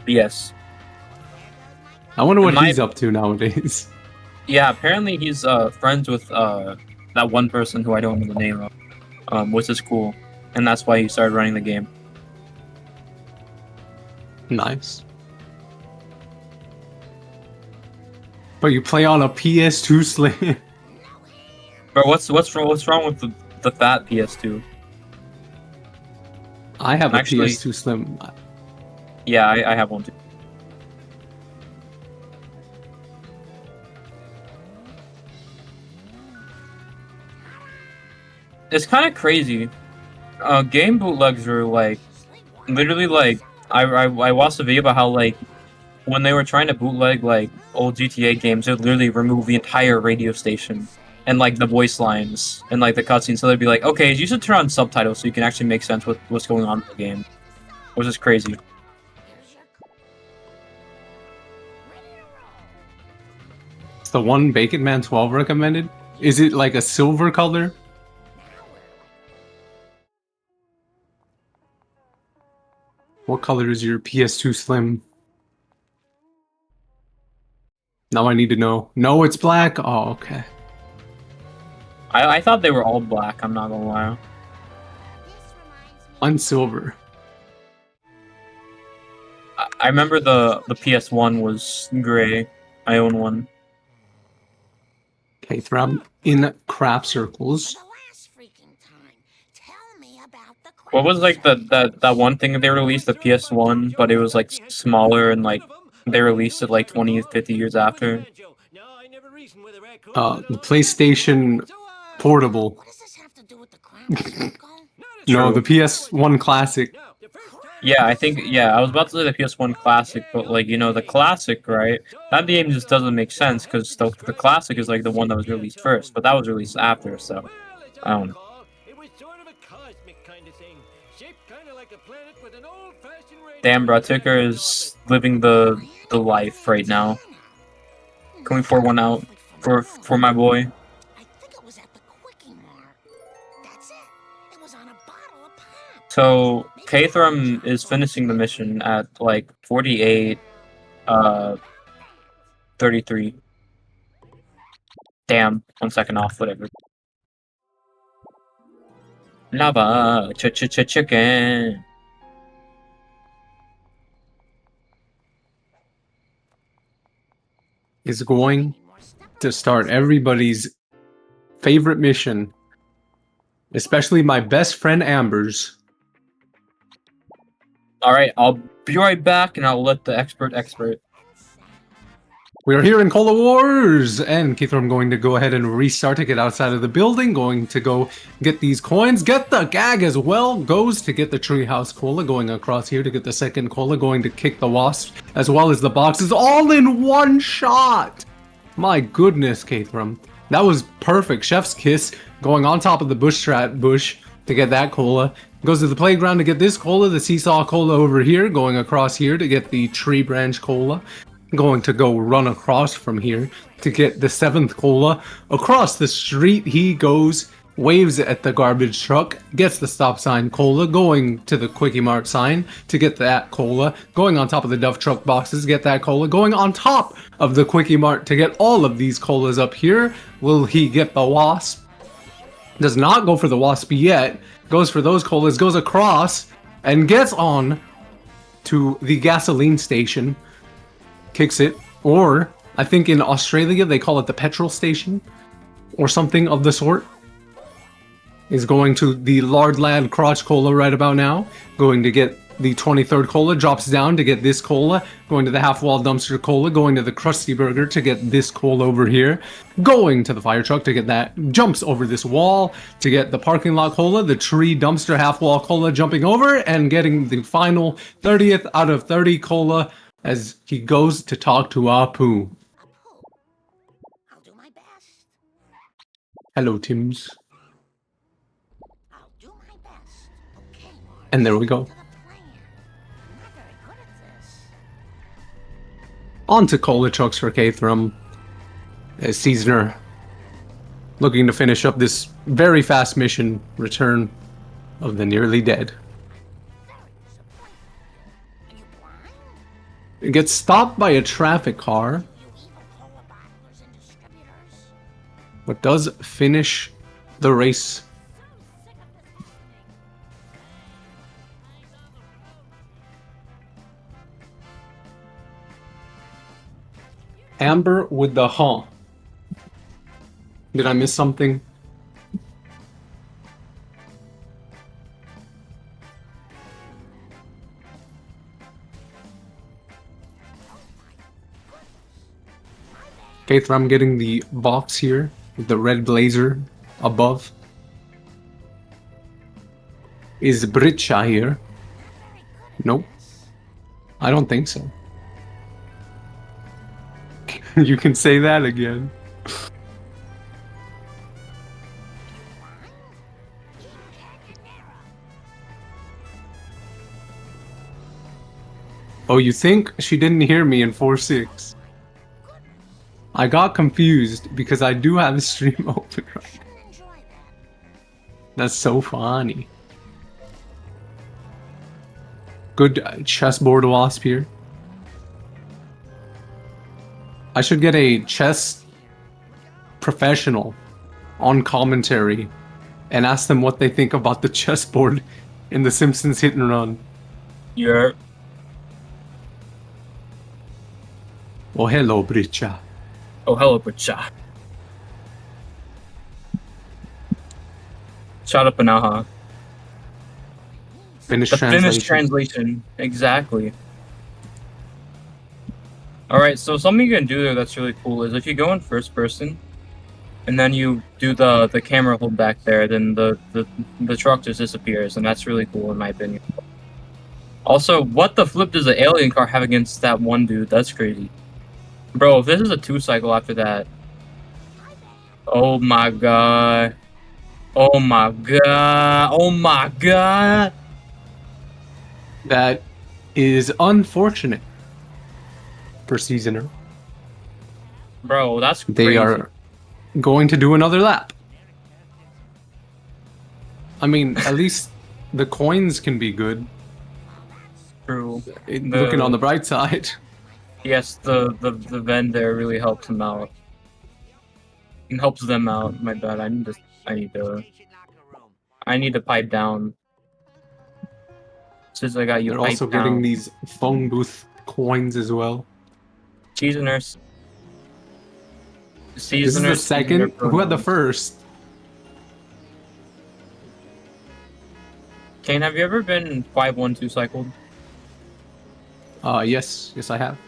Yes. I wonder what he's up to nowadays. Yeah, apparently he's friends with that one person who I don't know the name of, which is cool, and that's why he started running the game. Nice. But you play on a PS2 Slim. But what's wrong with the fat PS2? I have a Actually, PS2 Slim. Yeah, I have one too. It's kind of crazy. Game bootlegs are like, literally like, I watched a video about how like, when they were trying to bootleg like old GTA games, they'd literally remove the entire radio station and like the voice lines and like the cutscenes. So they'd be like, okay, you should turn on subtitles so you can actually make sense with what's going on in the game, which is crazy. It's the one Bacon Man 12 recommended. Is it like a silver color? What color is your PS2 Slim? Now I need to know. No, it's black? Oh, okay. I thought they were all black. I'm not gonna lie. On silver. I remember the PS1 was gray. I own one. KthRam in crap circles. What was like that one thing that they released, the PS1, but it was like smaller and like they released it like 20, 50 years after? The PlayStation Portable. What does this have to do with the crown circle? No, True. the PS1 Classic. Yeah, I think, yeah, I was about to say the PS1 Classic, but like, you know, the Classic, right? That game just doesn't make sense because the Classic is like the one that was released first, but that was released after, so I don't know. Damn, bro, Ticker is living the life right now. Can we pour one out for my boy? I think it was at the Quickie Mart. That's it. It was on a bottle of pop. So KthRam is finishing the mission at like 48, 33. Damn, 1 second off, whatever. Lava, chicken. Is going to start everybody's favorite mission, especially my best friend Amber's. All right, I'll be right back, and I'll let the expert. We are here in Cola Wars, and KthRam going to go ahead and restart to get outside of the building, going to go get these coins, get the gag as well, goes to get the treehouse cola, going across here to get the second cola, going to kick the wasp, as well as the boxes, all in one shot! My goodness, KthRam. That was perfect. Chef's kiss, going on top of the bush to get that cola. Goes to the playground to get this cola, the seesaw cola over here, going across here to get the tree branch cola. Going to go run across from here to get the 7th cola. Across the street he goes, waves at the garbage truck, gets the stop sign cola, going to the Quickie Mart sign to get that cola, going on top of the Duff truck boxes, get that cola, going on top of the Quickie Mart to get all of these colas up here. Will he get the wasp? Does not go for the wasp yet, goes for those colas, goes across, and gets on to the gasoline station. Kicks it, or I think in Australia they call it the petrol station, or something of the sort. Is going to the Lard Lad Crotch Cola right about now, going to get the 23rd cola, drops down to get this cola, going to the Half Wall Dumpster Cola, going to the Krusty Burger to get this cola over here, going to the fire truck to get that, jumps over this wall to get the parking lot cola, the tree dumpster half wall cola, jumping over and getting the final 30th out of 30 cola as he goes to talk to Apu. I'll do my best. Hello, Tims. I'll do my best. Okay, Mark. And there we go. To the plan. I'm not very good at this. On to cola trucks for KthRam. As seasonerr looking to finish up this very fast mission, Return of the Nearly Dead. Are you blind? It gets stopped by a traffic car, You evil cola bottlers and distributors. but does finish the race. Amber with the huh. Did I miss something? KthRam getting the box here with the red blazer above. Is Britcha here? Nope. I don't think so. You can say that again. Oh, you think she didn't hear me in 4-6? I got confused because I do have a stream open right now. That's so funny. Good chessboard wasp here. I should get a chess professional on commentary and ask them what they think about the chessboard in The Simpsons Hit and Run. Yeah. Oh, hello, Bricha. Oh, hello, Bricha. Shut up, Panaha. Finnish The translation. Finnish translation. Exactly. Alright, so something you can do there that's really cool is if you go in first person, and then you do the camera hold back there, then the truck just disappears, and that's really cool in my opinion. Also, what the flip does the alien car have against that one dude? That's crazy. Bro, if this is a 2-cycle after that... Oh my god. Oh my god. Oh my god. That is unfortunate for Seasoner. Bro, that's crazy. They are going to do another lap. I mean, at least the coins can be good. True. Looking on the bright side. Yes, the vent there really helps them out. It helps them out. My bad. I need to pipe down. Since I got you. They're piped also down. getting these phone booth coins as well. Seasoners. This is the second. Who had the first? Kane, have you ever been 5-1-2 cycled? Yes, I have.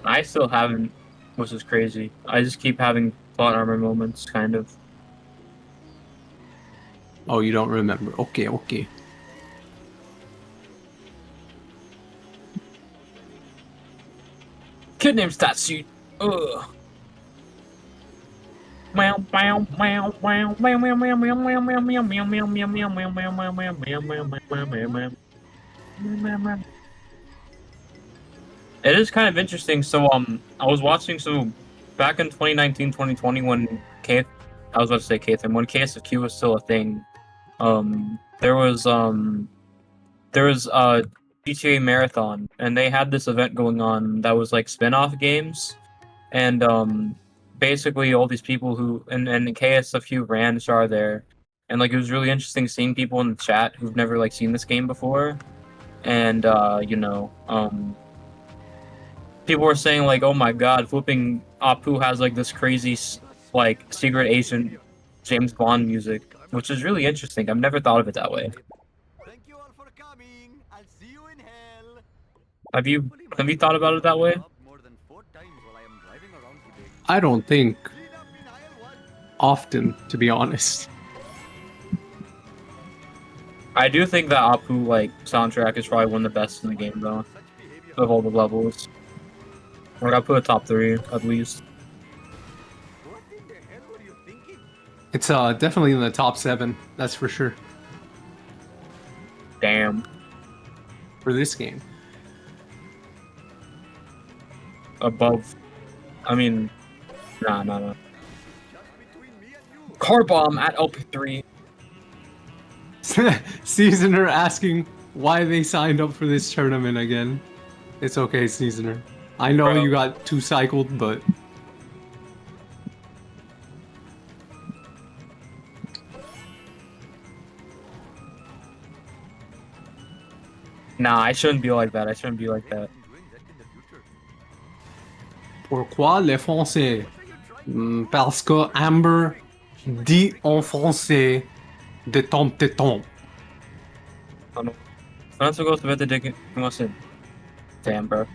I still haven't, which is crazy. I just keep having plot armor moments, kind of. Oh, you don't remember? Okay. Kid named Statsuit. Ugh. It is kind of interesting. So I was watching back in 2019, 2020 when I was about to say KthRam, when KSFQ was still a thing. There was a GTA marathon, and they had this event going on that was like spin-off games, and basically all these people who and KSFQ are there, and like it was really interesting seeing people in the chat who've never like seen this game before, and people were saying like, oh my god, flipping Apu has like this crazy like secret agent James Bond music, which is really interesting. I've never thought of it that way. Thank you all for coming. I'll see you in hell. Have you thought about it that way? I don't think often, to be honest. I do think that Apu like soundtrack is probably one of the best in the game though, of all the levels. Like I put a top 3 at least. What in the hell were you thinking? It's definitely in the top 7, that's for sure. Damn. For this game. Above. I mean, nah. Car bomb at LP3. Seasoner asking why they signed up for this tournament again. It's okay, Seasoner. I know Bro. you got 2 cycled, but... Nah, I shouldn't be like that. Pourquoi le français? Parce que Amber dit en français de ton téton. Damn, bro.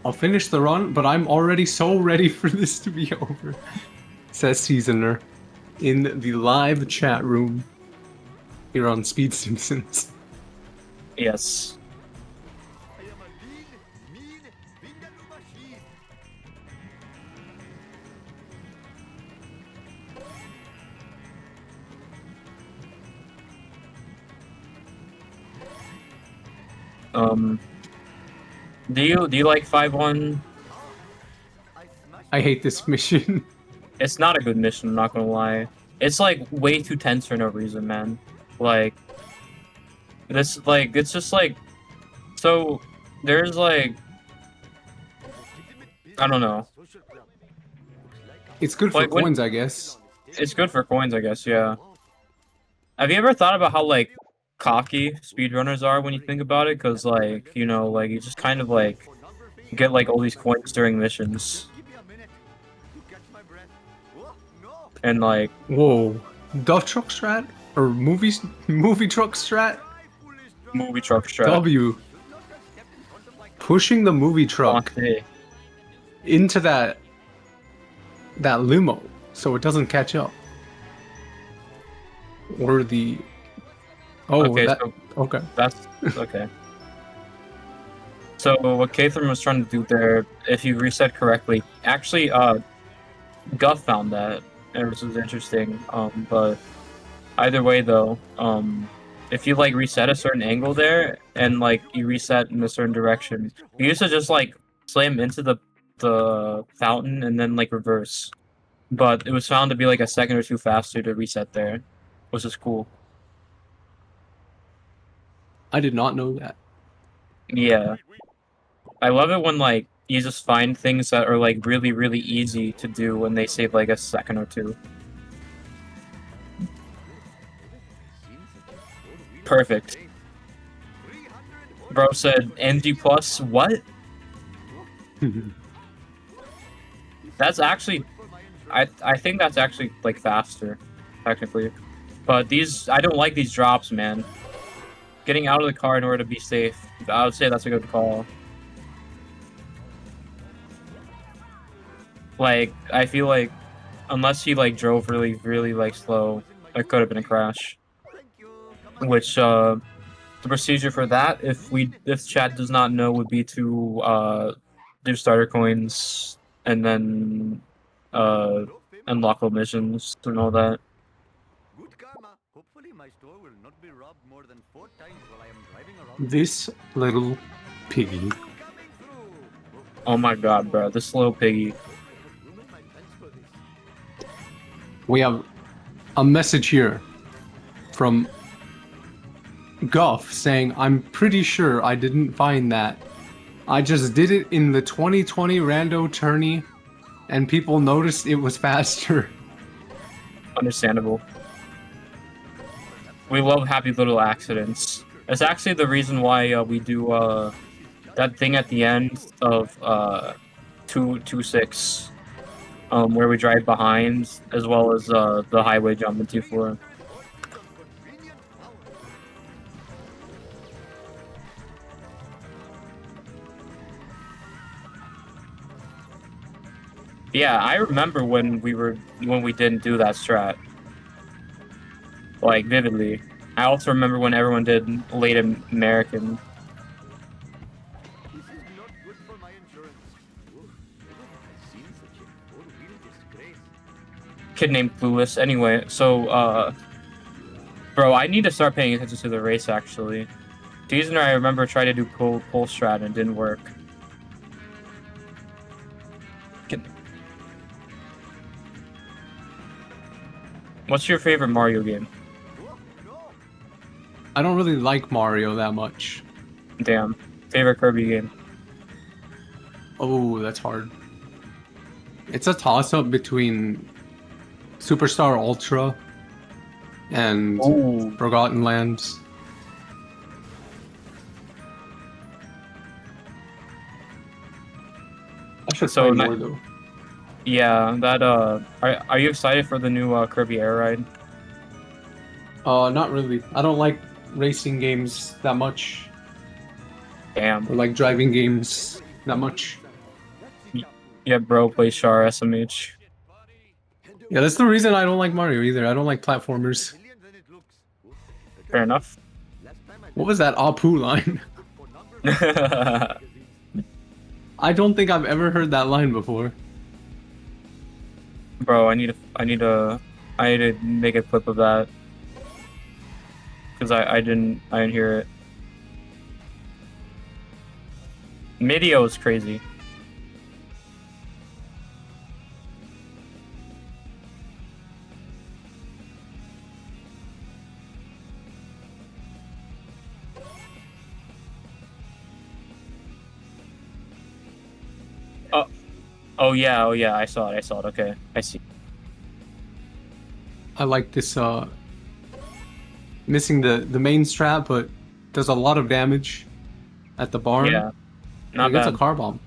I'll finish the run, but I'm already so ready for this to be over, says Seasoner in the live chat room here on Speed Simpsons. Yes. I am a mean Vindaloo machine. Do you like 5-1? I hate this mission. It's not a good mission, I'm not gonna lie. It's like way too tense for no reason, man. Like this, like it's just like so. There's like I don't know. It's good for Like, when- coins, I guess. It's good for coins, I guess. Yeah. Have you ever thought about how like cocky speedrunners are when you think about it? Because like you know, like you just kind of like get like all these coins during missions, Give me a minute to catch my breath. Oh, no. and like Whoa. Duff truck strat? Or movie truck strat? movie truck strat. W. Pushing the movie truck Quantity. into that limo so it doesn't catch up. Or the Okay, that so okay. that's okay. So what KthRam was trying to do there, if you reset correctly, actually, Guff found that, and this was interesting. But either way, though, if you like reset a certain angle there, and like you reset in a certain direction, you used to just like slam into the fountain and then like reverse. But it was found to be like a second or two faster to reset there, which is cool. I did not know that. Yeah. I love it when like you just find things that are like really, really easy to do when they save like a second or two. Perfect. Bro said NG plus what? That's actually I think that's actually like faster, technically. But these I don't like these drops, man. Getting out of the car in order to be safe. I would say that's a good call. Like, I feel like unless he like drove really, really like slow, it could have been a crash. Which the procedure for that, if chat does not know, would be to do starter coins and then unlock missions and all that. Good karma. Hopefully my store will not be robbed more than 4 times while I am driving around. This little piggy. Coming through. Oh my god, bro, this little piggy. We have a message here from Guff saying, I'm pretty sure I didn't find that. I just did it in the 2020 rando tourney and people noticed it was faster. Understandable. We love happy little accidents. It's actually the reason why we do that thing at the end of 226, where we drive behind, as well as the highway jump in 2-4. Yeah, I remember when we didn't do that strat, like vividly. I also remember when everyone did late American. This is not good for my insurance. Oof, never have I seen such a four-wheel disgrace. Kid named Clueless. Anyway, so bro, I need to start paying attention to the race actually. Seasonerr, I remember tried to do pull strat and it didn't work. What's your favorite Mario game? Oh, no. I don't really like Mario that much. Damn. Favorite Kirby game? Oh, that's hard. It's a toss-up between Superstar Ultra and Ooh. Forgotten Lands. I should So play more though. Yeah, that are you excited for the new Kirby Air Ride? Not really. I don't like racing games that much, Damn. or like driving games that much. Yeah, bro, play Char SMH. Yeah, that's the reason I don't like Mario either. I don't like platformers. Million than it looks. Oh, Fair enough. last time I What was that Apu line? for number I don't think I've ever heard that line before. Bro, I need to make a clip of that. Cause I didn't hear it. Midio is crazy. Oh yeah, I saw it. Okay, I see. I like this missing the main strat, but does a lot of damage at the barn. Yeah, not It gets bad. a car bomb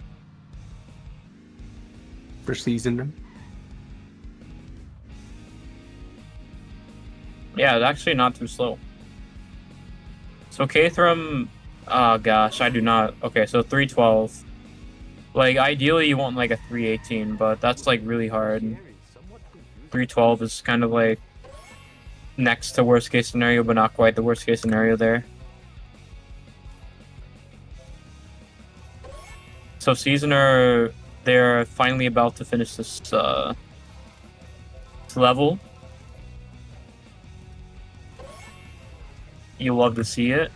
for seasoner. Yeah, it's actually not too slow. So KthRam, oh gosh, I do not. Okay, so 312. Like ideally you want like a 318, but that's like really hard. 312 is kind of like next to worst case scenario, but not quite the worst case scenario there. So seasoner, they're finally about to finish this level. You love to see it.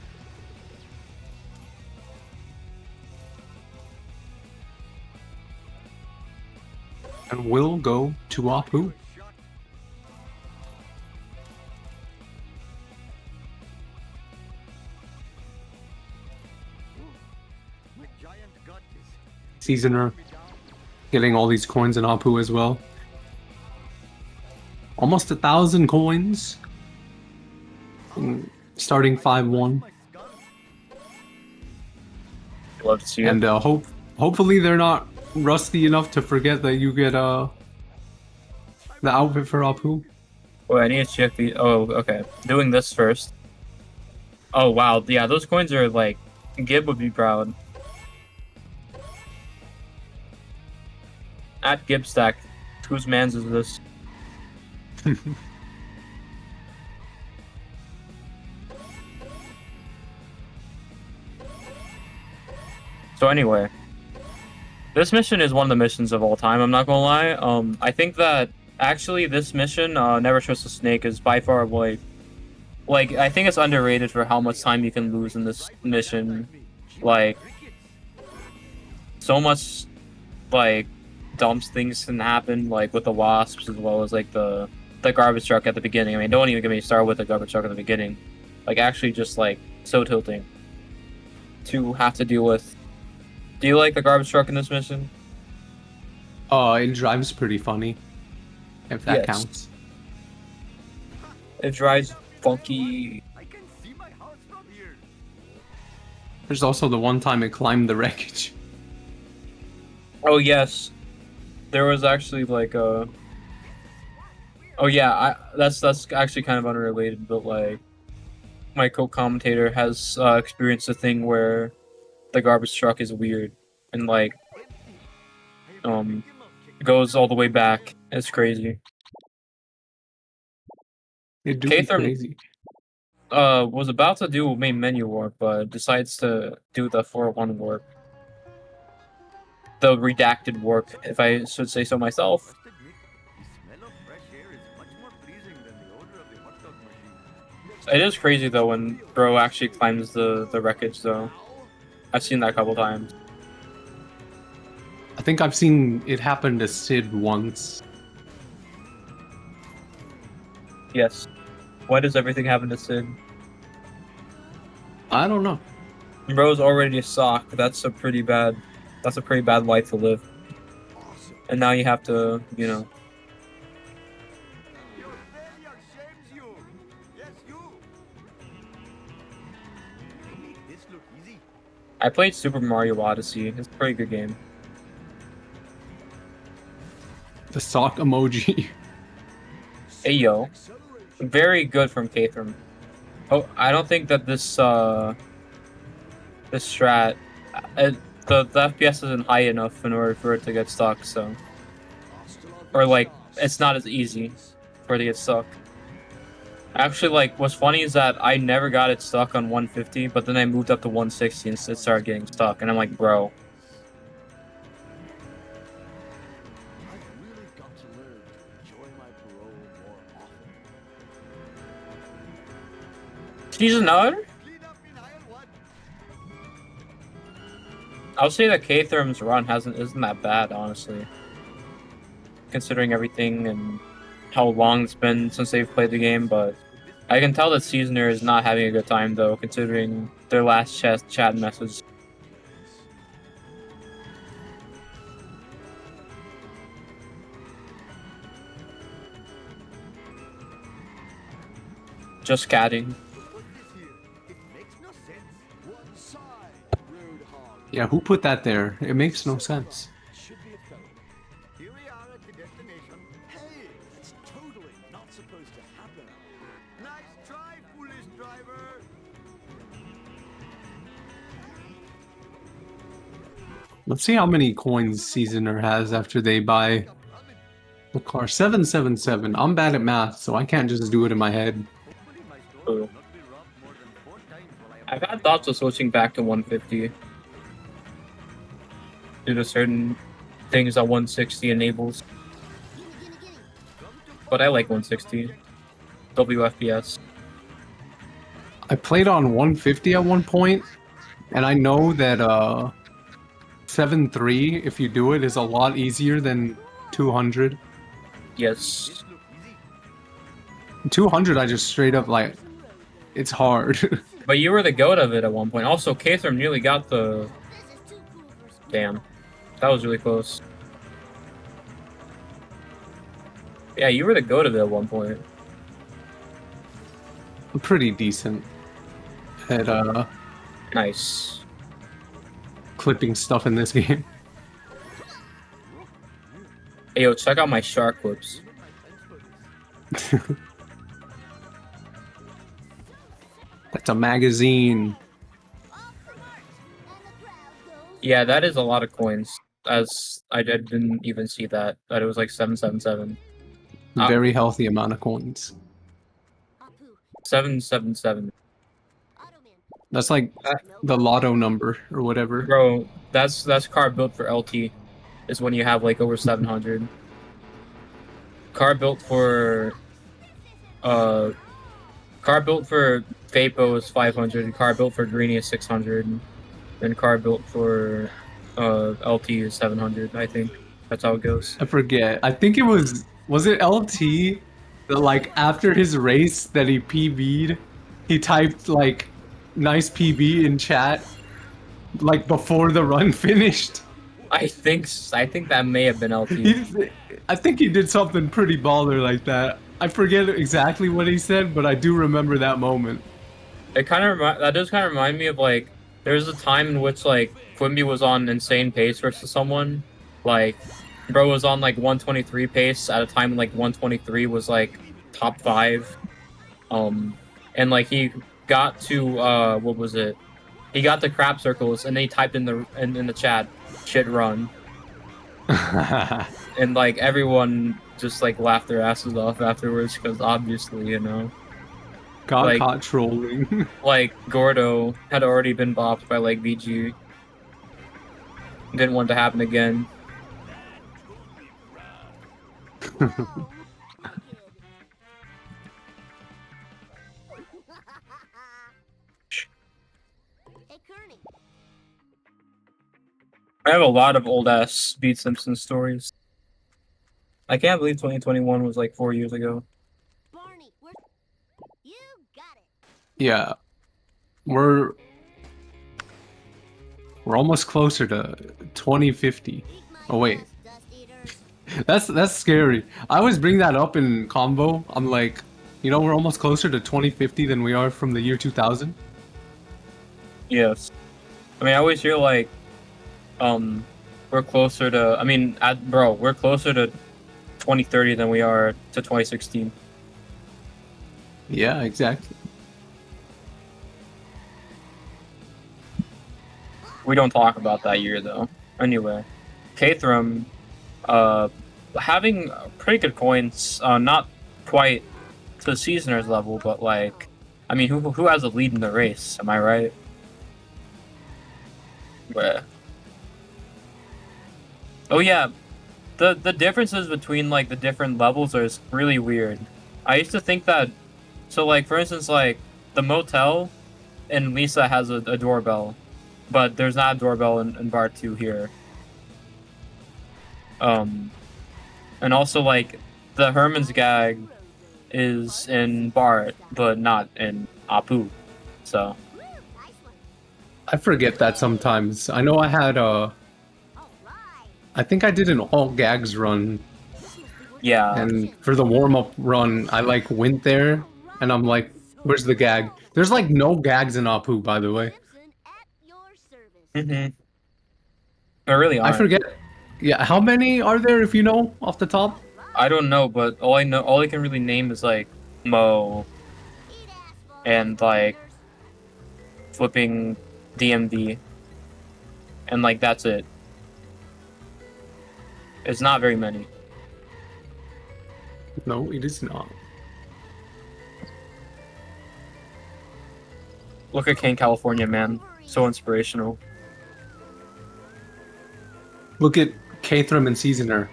And will go to Apu. Seasoner getting all these coins in Apu as well. Almost 1,000 coins. Starting 5-1. Love to see and it. Hopefully they're not rusty enough to forget that you get the outfit for Apu. Oh, I need to check the. Oh, okay. Doing this first. Oh wow, yeah, those coins are like. Gib would be proud. At Gibstack, whose man's is this? So anyway, this mission is one of the missions of all time. I'm not gonna lie. I think that actually this mission, Never Trust a Snake, is by far like I think it's underrated for how much time you can lose in this mission. Like, so much, like, dumb things can happen, like with the wasps as well as like the garbage truck at the beginning. I mean, don't even get me started with the garbage truck at the beginning. Like, actually, just like so tilting to have to deal with. Do you like the garbage truck in this mission? It drives pretty funny, if that Yes. counts. It drives funky. I can see my house from here. There's also the one time it climbed the wreckage. Oh yes, there was actually like a. Oh yeah, that's actually kind of unrelated, but like, my co-commentator has experienced a thing where the garbage truck is weird and like goes all the way back. It's crazy. It do be KthRam crazy. was about to do main menu warp, but decides to do the 401 warp. The redacted warp, if I should say so myself. Must admit, the smell of fresh air is much more pleasing than the odor of the hot dog machine. It is crazy though when bro actually climbs the wreckage though. I've seen that a couple times. I think I've seen it happen to Sid once. Yes. Why does everything happen to Sid? I don't know. Bro's already a sock. That's a pretty bad life to live. And now you have to, you know. Your failure shames you. Yes, you. They make this look easy. I played Super Mario Odyssey. It's a pretty good game. The sock emoji. Hey yo. Very good from KthRam. Oh, I don't think that this this strat the FPS isn't high enough in order for it to get stuck, so or like it's not as easy for it to get stuck. Actually, like what's funny is that I never got it stuck on 150, but then I moved up to 160 and it started getting stuck, and I'm like, bro. I've really got to learn to enjoy my parole more often. Seasonerr? Clean up in aisle 1. I'll say that KthRam's run isn't that bad, honestly. Considering everything and how long it's been since they've played the game, but I can tell that seasonerr is not having a good time though, considering their last chat message. Just catting. Yeah, who put that there? It makes no sense. Should be a fellow. Here we are at the destination. Hey, that's totally not supposed to happen. Nice try, foolish driver. Let's see how many coins Seasoner has after they buy the car. 777. I'm bad at math, so I can't just do it in my head. Hopefully my store will not be robbed more than 4 times while I am. I've had thoughts of switching back to 150 due to certain things that 160 enables. But I like 160. WFPS. I played on 150 at one point, and I know that 7.3, if you do it, is a lot easier than 200. Yes. 200, I just straight up like, it's hard. But you were the goat of it at one point. Also, KthRam nearly got the... Damn. That was really close. Yeah, you were the goat of it at one point. I'm pretty decent at Nice. clipping stuff in this game. Hey, yo, check out my shark clips. That's a magazine. Yeah, that is a lot of coins. As I didn't even see that it was like 777. Very healthy amount of coins. 777. That's like the lotto number or whatever. Bro, that's car built for LT. Is when you have like over 700. Car built for Fapo is 500. Car built for Greenie is 600. And car built for LT is 700. I think that's how it goes. I forget. I think it was it LT that like after his race that he PB'd, he typed like nice PB in chat like before the run finished. I think that may have been LT. I think he did something pretty baller like that. I forget exactly what he said, but I do remember that moment. It kind of that does kind of remind me of like there was a time in which like Quimby was on insane pace versus someone. Like bro was on like 123 pace at a time when like 123 was like top 5. And like he got to what was it? He got the crap circles and then he typed in the chat shit run. And like everyone just like laughed their asses off afterwards because obviously, you know. Got like, caught trolling. Like Gordo had already been bopped by like VG. Didn't want to happen again. I have a lot of old ass Beat Simpsons stories. I can't believe 2021 was like 4 years ago. Barney, you got it. Yeah. We're almost closer to 2050. Oh wait. That's scary. I always bring that up in combo. I'm like, you know, we're almost closer to 2050 than we are from the year 2000. Yes. I mean, I always hear like we're closer to we're closer to 2030 than we are to 2016. Yeah, exactly. We don't talk about that year though. Anyway, KthRam having pretty good coins, not quite to the Seasoner's level, but like, I mean, who has a lead in the race? Am I right? But, oh yeah, the differences between like the different levels are really weird. I used to think that, so like for instance, like the motel in Lisa has a doorbell, but there's not a doorbell in Bar 2 here. And also like the Herman's gag is in Bart, but not in Apu. So I forget that sometimes. I know I had I think I did an all gags run. yeah. And for the warm-up run, I like went there and I'm like, Where's the gag? There's like no gags in Apu, by the way. Mm-hmm. There really I aren't. forget. Yeah, how many are there if you know off the top? I don't know, but all I can really name is like Mo and like flipping DMD, and like that's it. It's not very many. No, it is not. Look at King California, man. So inspirational. Look at KthRam and seasonerr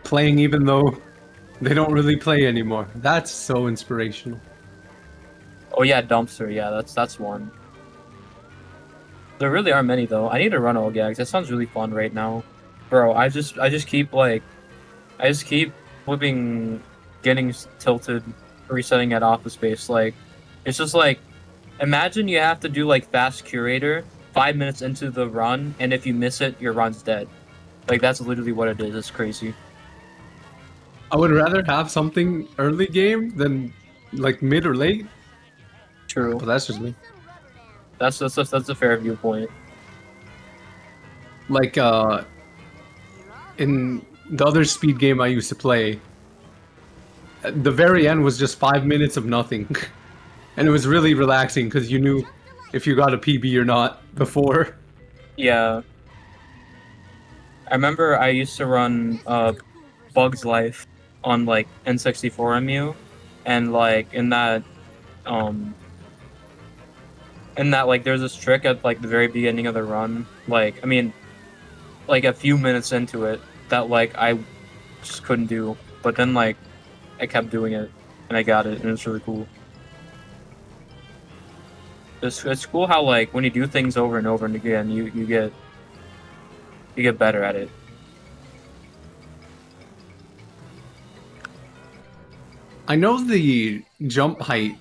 playing even though they don't really play anymore. That's so inspirational. Oh yeah, Dumpster. Yeah, that's one. There really are many though. I need to run all gags. That sounds really fun right now, bro. I just keep flipping, getting tilted, resetting at office space. Like, it's just like, imagine you have to do like fast curator 5 minutes into the run, and if you miss it, your run's dead. Like, that's literally what it is. It's crazy. I would rather have something early game than like mid or late. True. But that's just me. That's a fair viewpoint. Like in the other speed game I used to play, the very end was just 5 minutes of nothing. And it was really relaxing because you knew if you got a PB or not before. Yeah. I remember I used to run Bug's Life on like N64 MU, and like in that like there's this trick at like the very beginning of the run, like I mean like a few minutes into it, that like I just couldn't do, but then like I kept doing it and I got it, and it's really cool. It's cool how like when you do things over and over and again, you get better at it. I know the jump height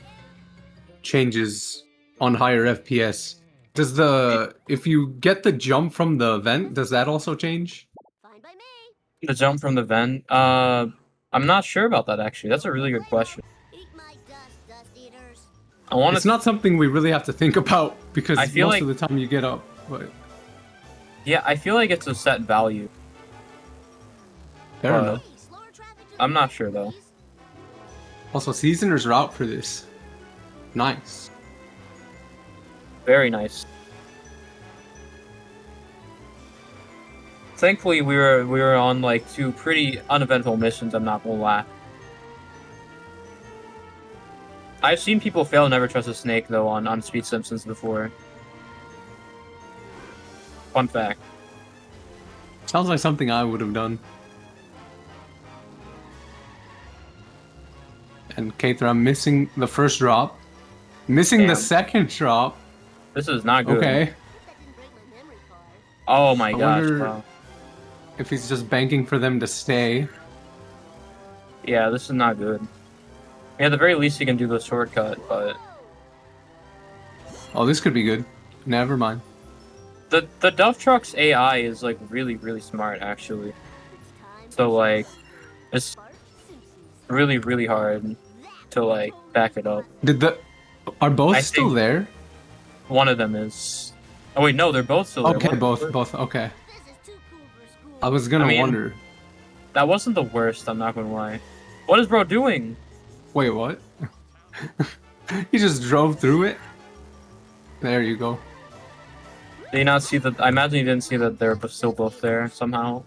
changes on higher FPS. Does if you get the jump from the vent, does that also change? Fine by me. The jump from the vent, I'm not sure about that actually. That's a really good question. Eat my dust eaters. I want It's to. not something we really have to think about because I feel most like- of the time you get up. But Yeah, I feel like it's a set value. fair enough. Hey, slower traffic to the I'm not right, sure though. please. Also, seasoner's route for this. Nice. Very nice. Thankfully, we were on like 2 pretty uneventful missions. I'm not gonna lie. I've seen people fail and never trust a snake though on Speed Simpsons before. Fun fact. Sounds like something I would have done. And KthRam missing the first drop. Missing the Damn. second drop. This is not good. Okay. That didn't break my memory card. Oh my I gosh. wonder- Wow. If he's just banking for them to stay. Yeah, this is not good. Yeah, at the very least, you can do the shortcut, but Oh, this could be good. Never mind. the Duff Truck's AI is like really smart actually. It's time So for like, it's Bart Simpson's. really hard to like back it up. Are both I still think- there? One of them is. Oh wait, no, they're both still there. Okay, What- both. Okay. This is too cool for school. I was gonna I mean- wonder. That wasn't the worst. I'm not gonna lie. What is bro doing? Wait, what? He just drove through it. There you go. Did you not see that? I imagine you didn't see that they're still both there somehow.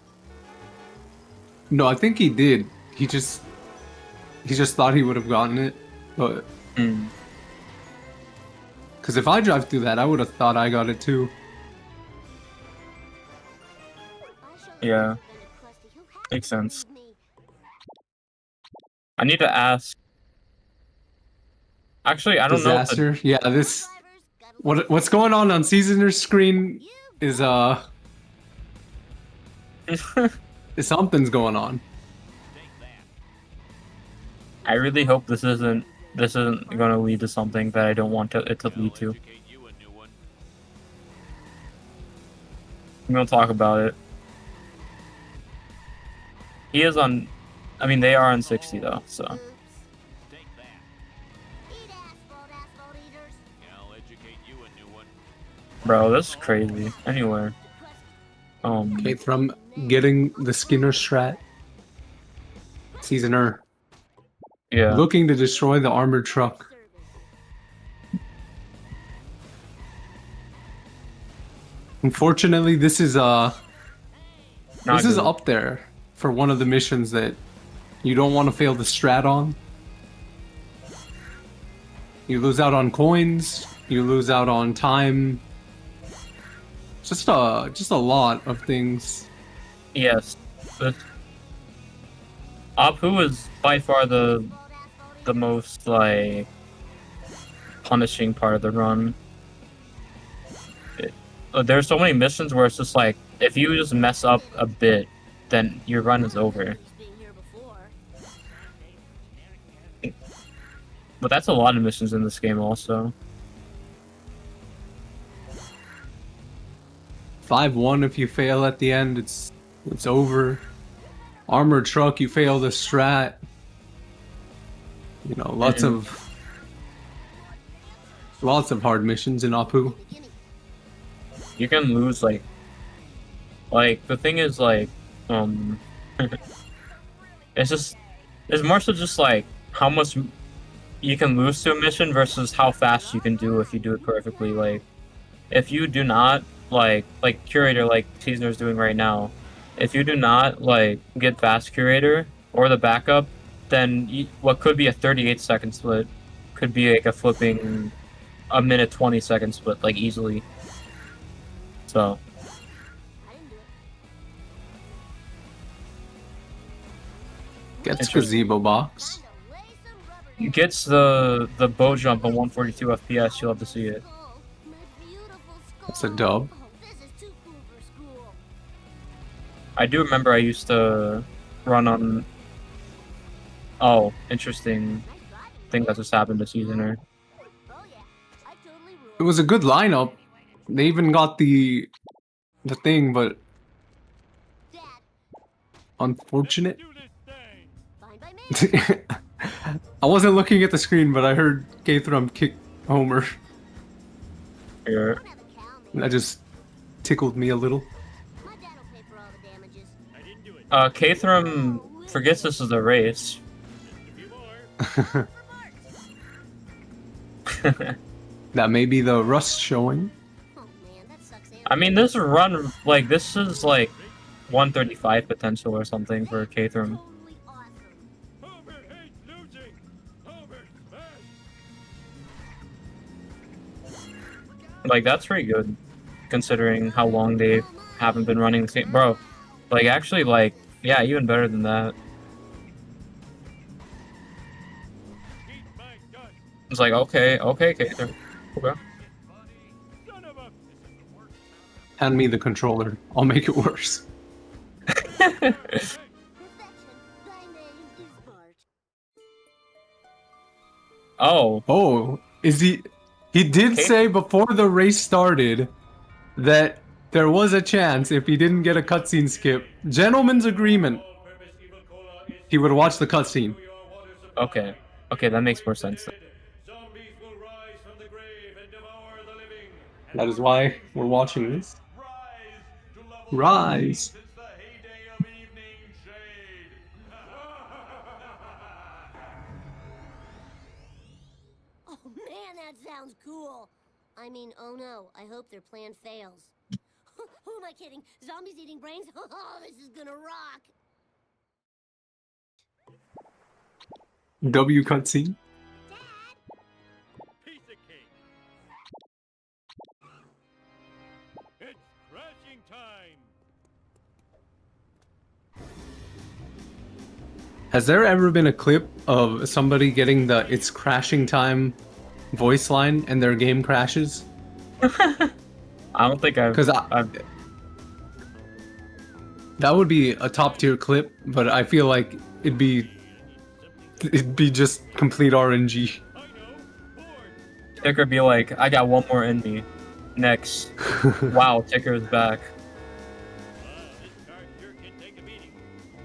No, I think he did. He just thought he would have gotten it, but Hmm. because if I drive through that, I would have thought I got it too. I shall let Yeah. you defend it, Krusty. Who has Makes to sense. believe me? I need to ask. Actually, I don't know. Disaster. Yeah, this. Drivers, gotta What's going on seasoner's screen You is If something's going on. I really hope this isn't going to lead to something that I don't want it to lead to. I'm gonna talk about it. He is on. I mean, they are on 60 though. So Oops. Eat ass Bro, that's crazy. Anyway. KthRam getting the Skinner strat. Seasoner Yeah. looking to destroy the armored truck. Unfortunately, this is Not good. up there for one of the missions that you don't want to fail the strat on. You lose out on coins, you lose out on time. Just a lot of things. Yes. But Apu is by far the most like punishing part of the run. There's so many missions where it's just like if you just mess up a bit, then your run is over. But that's a lot of missions in this game also. 5-1 if you fail at the end, it's over. Armored truck, you fail the strat. You know, lots of hard missions in Apu. You can lose like the thing is like it's more so just like how much you can lose to a mission versus how fast you can do if you do it perfectly. Like if you do not like curator like Seasoner's doing right now, if you do not like get fast curator or the backup, then what could be a 38-second split could be like a flipping a minute 20-second split like easily. So gets gazebo box. Gets the bow jump on 142 FPS. You'll have to see it. That's a dub. I do remember I used to run on. Oh, interesting thing that just happened to Seasoner. It was a good lineup. They even got the thing, but unfortunate. I wasn't looking at the screen, but I heard KthRam kick Homer. Yeah. That just tickled me a little. KthRam forgets this is a race. That may be the rust showing. I mean, this run, like, this is like 135 potential or something for KthRam. Like, that's pretty good, considering how long they haven't been running the game. Bro, like, actually, like, yeah, even better than that. It's like, okay, KthRam. Okay. Hand me the controller. I'll make it worse. Oh, is he... He did say before the race started that there was a chance if he didn't get a cutscene skip. Gentleman's agreement. He would watch the cutscene. Okay. Okay, that makes more sense. That is why we're watching this. Rise. Oh man, that sounds cool. I mean, oh no, I hope their plan fails. Who am I kidding? Zombies eating brains? Oh, this is gonna rock. W cutscene. Piece of cake. It's crashing time. Has there ever been a clip of somebody getting the "it's crashing time" voice line and their game crashes? I don't think I've... That would be a top tier clip, but I feel like it'd be just complete RNG. Ticker be like, I got one more in me. Next. Wow, Ticker is back.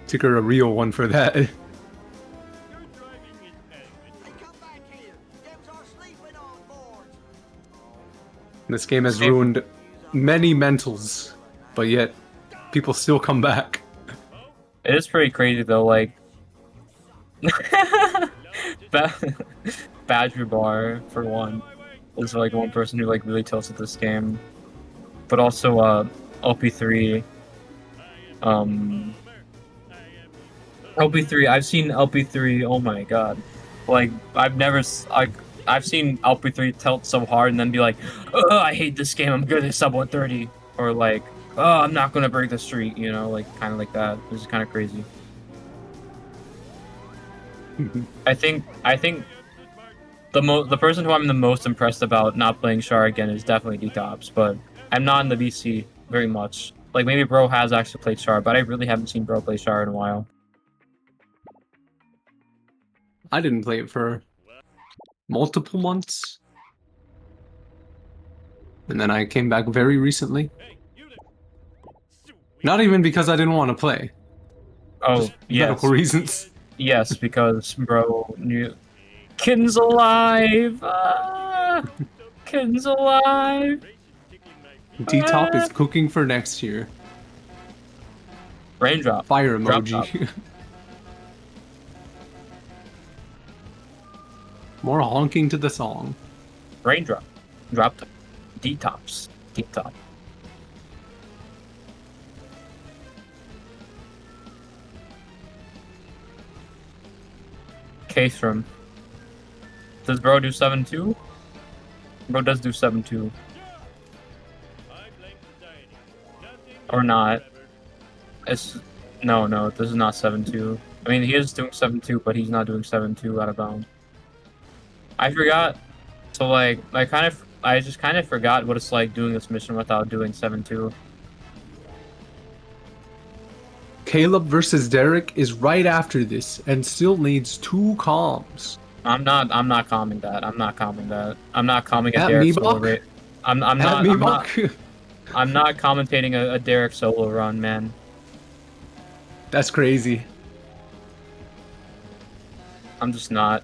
Ticker a real one for that. This game has ruined many mentals, but yet people still come back. It is pretty crazy though, like Badger Bar for one is like one person who like really tilts at this game, but also LP3. LP3. I've seen LP3. Oh my god, like I've seen LP3 tilt so hard and then be like, oh, I hate this game. I'm good at sub 130, or like, oh, I'm not gonna break the streak. You know, like kind of like that. This is kind of crazy. I think the person who I'm the most impressed about not playing Char again is definitely Detops, but I'm not in the VC very much. Like maybe Bro has actually played Char, but I really haven't seen Bro play Char in a while. I didn't play it for multiple months. And then I came back very recently. Not even because I didn't want to play. Oh, Just yes. medical reasons. Yes, because Bro knew... Kitten's alive! Kitten's alive! D-Top is cooking for next year. Raindrop. Fire Drop emoji. More honking to the song. Raindrop. Drop top. Detops. Detops. KthRam. Does Bro do 7-2? Bro does do 7-2. Or not. It's... No, this is not 7-2. I mean, he is doing 7-2, but he's not doing 7-2 out of bounds. I forgot. So, like, I just kind of forgot what it's like doing this mission without doing 7-2. Caleb versus Derek is right after this and still needs 2 calms. I'm not calming that. I'm not calming that. I'm not calming a At Derek Meebok? solo rate. I'm not commentating a Derek solo run, man. That's crazy. I'm just not.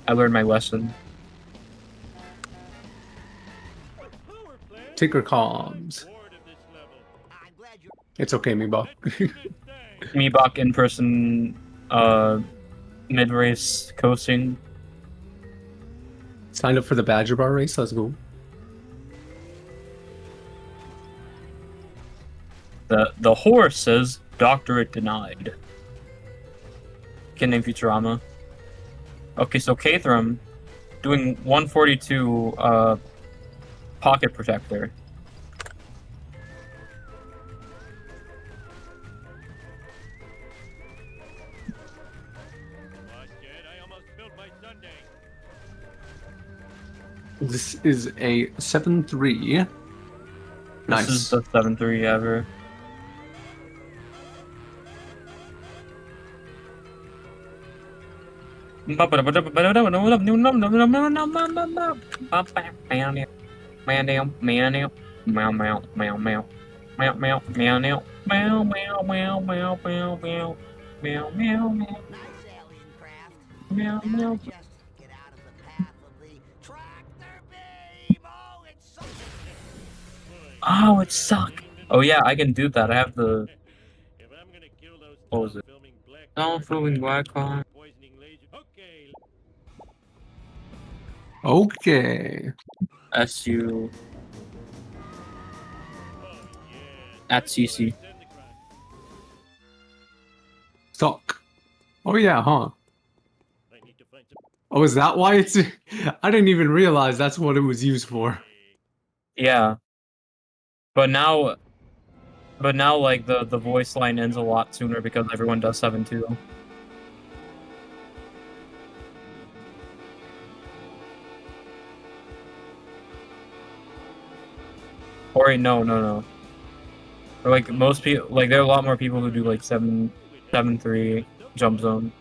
I learned my lesson. Ticker calms. It's okay, Meebok. Meebok in person, mid-race coasting. Signed up for the Badger Bar race. Let's go. The horse says doctorate denied. Can name Futurama. Okay, so KthRam doing 142 pocket protector. This is a 7-3. Nice. This is the 7-3 ever. Oh, it sucked. Oh yeah, I can do that. I have the. What was it? Self-moving black car. Okay. SU. At CC. Stock. Oh yeah, huh? Oh, is that why it's... I didn't even realize that's what it was used for. Yeah. But now, like the voice line ends a lot sooner because everyone does 7-2. Or wait, no. Or like most people, like there are a lot more people who do like 7-3 jump zone.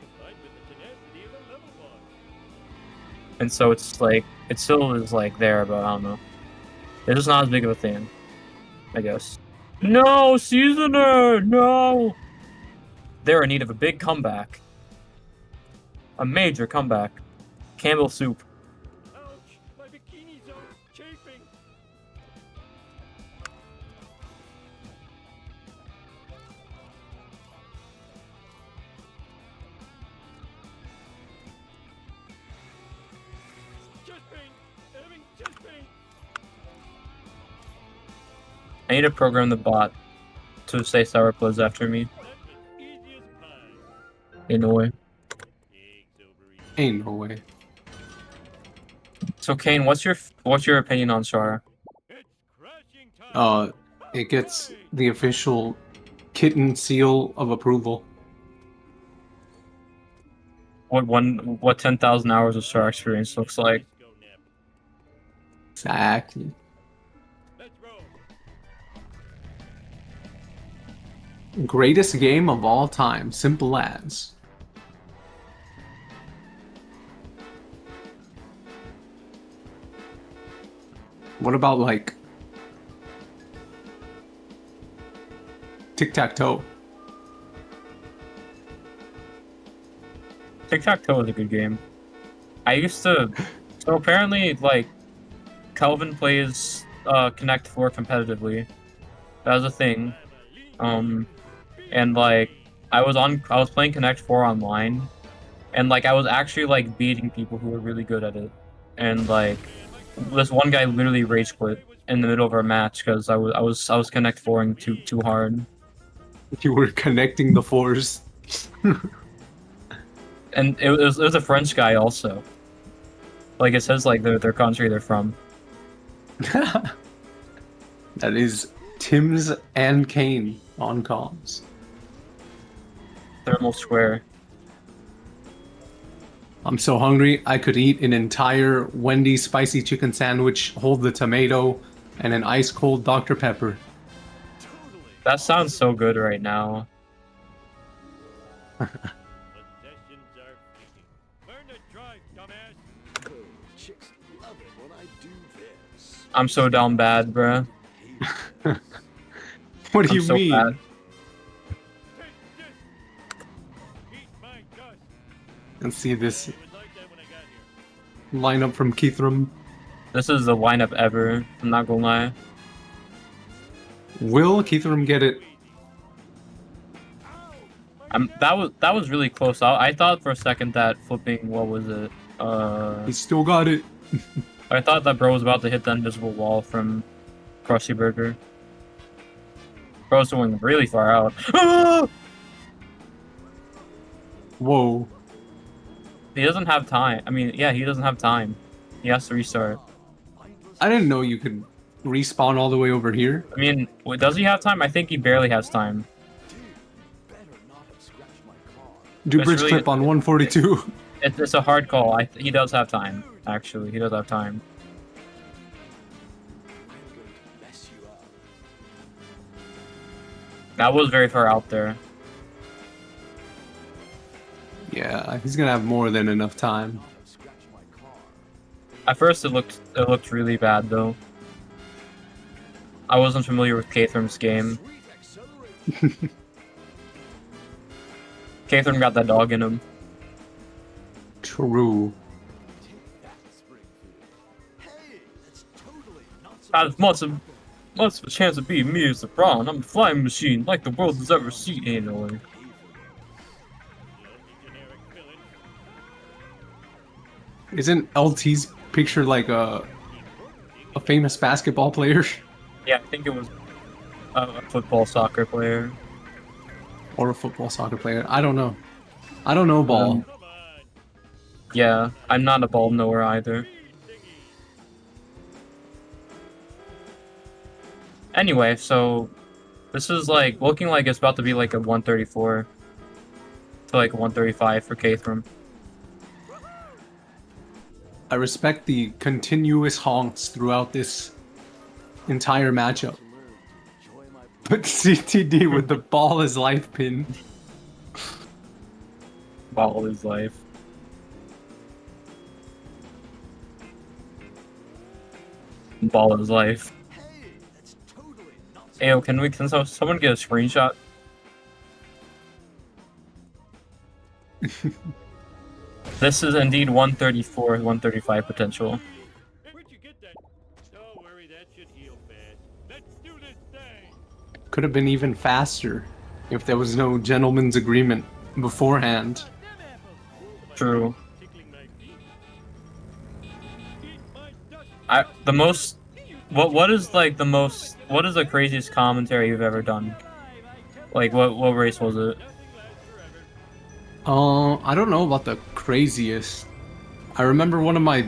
And so it's like, it still is like there, but I don't know. It's just not as big of a thing, I guess. No, Seasoner! No! They're in need of a big comeback. A major comeback. Campbell soup. Ouch! My bikini's chafing. I need to program the bot to say sour plays after me. In a way. Ain't no way. So Kane, what's your opinion on Shara? It gets the official kitten seal of approval. What 10,000 hours of Shara experience looks like? Exactly. Greatest game of all time. Simple as. What about like tic-tac-toe? Tic-tac-toe is a good game. I used to. So apparently, like, Kelvin plays Connect 4 competitively. That was a thing. And like, I was playing Connect 4 online, and like I was actually like beating people who were really good at it. And like, this one guy literally rage quit in the middle of our match because I was Connect 4ing too hard. You were connecting the fours. And it was a French guy also. Like it says like their country they're from. That is Tim's and Kane on comms. Thermal Square. I'm so hungry, I could eat an entire Wendy's spicy chicken sandwich, hold the tomato, and an ice cold Dr. Pepper. That sounds so good right now. I'm so down bad, bruh. What do you so mean? Bad. Let's see this lineup from KthRam. This is the lineup ever. I'm not gonna lie. Will KthRam get it? That was really close. I thought for a second that flipping, what was it? He still got it. I thought that bro was about to hit the invisible wall from Krusty Burger. Bro's going really far out. Whoa. He doesn't have time. I mean, yeah, he doesn't have time. He has to restart. I didn't know you could respawn all the way over here. I mean, does he have time? I think he barely has time. Do It's bridge really- clip on 142. It's a hard call. He does have time. Actually, he does have time. That was very far out there. Yeah, he's gonna have more than enough time. At first, it looked really bad though. I wasn't familiar with KthRam's game. KthRam got that dog in him. True. As much of a chance of being me as LeBron. I'm a flying machine like the world has ever seen. Anyway. Isn't LT's picture like a famous basketball player? Yeah, I think it was a football soccer player. Or a football soccer player? I don't know. I don't know ball. Yeah, I'm not a ball knower either. Anyway, so this is like looking like it's about to be like a 134 to like 135 for KthRam. I respect the continuous honks throughout this entire matchup. But CTD with the ball is life pin. Ball is life. Ball is life. Ayo, can someone get a screenshot? This is indeed 134, 135 potential. Could have been even faster if there was no gentleman's agreement beforehand. True. the most. What is like the most? What is the craziest commentary you've ever done? Like what race was it? I don't know about the craziest. I remember one of my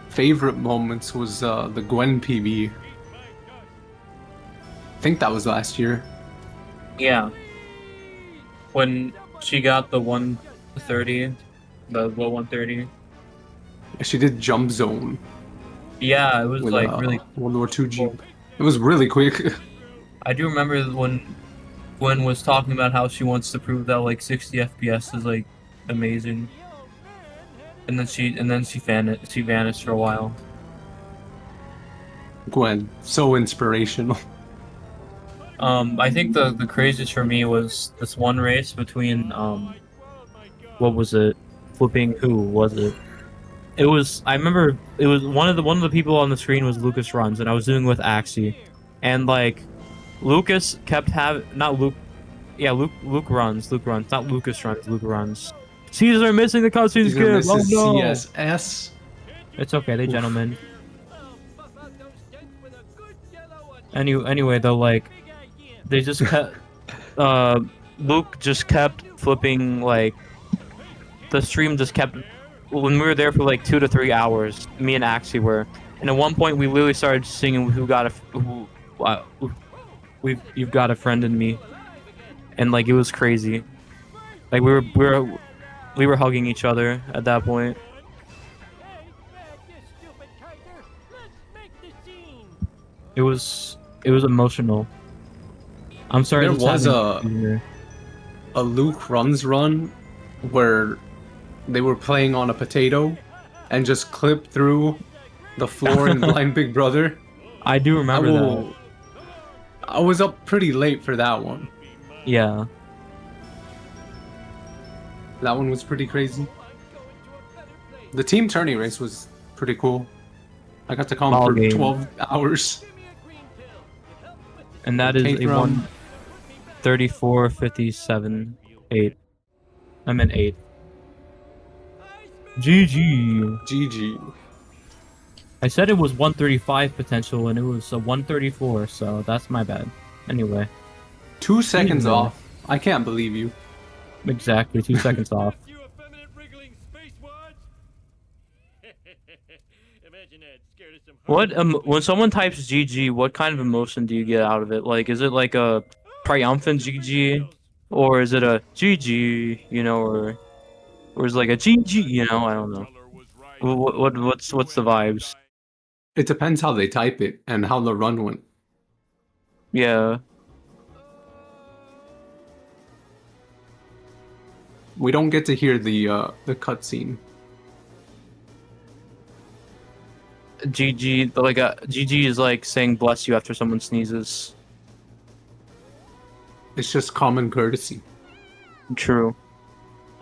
favorite moments was the Gwen PB. I think that was last year. Yeah. When she got the 130, the 130. She did Jump Zone Yeah, it was with like really. World War II Jeep. It was really quick. I do remember when Gwen was talking about how she wants to prove that like 60 FPS is like amazing, and then she vanished for a while. Gwen, so inspirational. I think the craziest for me was this one race between what was it? Flipping who was it? It was I remember it was one of the people on the screen was Lucas Runs, and I was doing with Axie, and like Lucas kept having not Luke, yeah Luke runs, not Lucas runs, Luke runs. Caesar missing the cutscenes Caesar kid. Oh misses no! CSS. It's okay, they Oof. gentlemen. Anyway, though, like they just kept Luke just kept flipping like the stream just kept when we were there for like 2 to 3 hours. Me and Axie were, and at one point we literally started singing "Who got a who, you've got a friend in me," and like it was crazy. Like we were hugging each other at that point. It was emotional. I'm sorry. There that's was happening. a Luke Runs run where they were playing on a potato and just clipped through the floor in Blind Big Brother. I do remember that. I was up pretty late for that one. Yeah. That one was pretty crazy. The team tourney race was pretty cool. I got to comp Ball for game. 12 hours. And that is a KthRam. 134.57 8. I meant 8. GG. GG. I said it was 135 potential and it was a 134, so that's my bad. Anyway. 2 seconds Anyway. off. I can't believe you. Exactly, 2 seconds off. You effeminate wriggling spacewads! Imagine that, scared of some What when someone types GG, what kind of emotion do you get out of it? Like, is it like a triumphant GG, or is it a GG, you know, or is it like a GG, you know? I don't know. What's the vibes? It depends how they type it and how the run went. Yeah. We don't get to hear the cutscene. GG, like a GG is like saying bless you after someone sneezes. It's just common courtesy. True.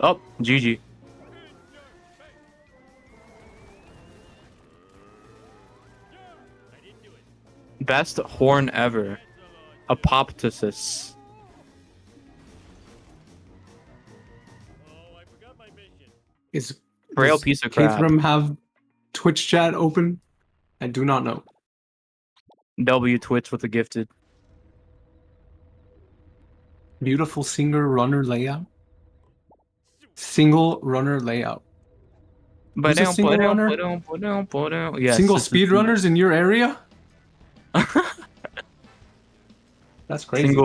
Oh, GG. Best horn ever. Apoptosis. Oh, I forgot my mission. Frail Does piece of crap. KthRam have Twitch chat open? I do not know. W Twitch with a gifted. Beautiful singer runner layout. Single runner layout. Who's a single runner? Yes, Single this is speedrunners in your area? That's crazy.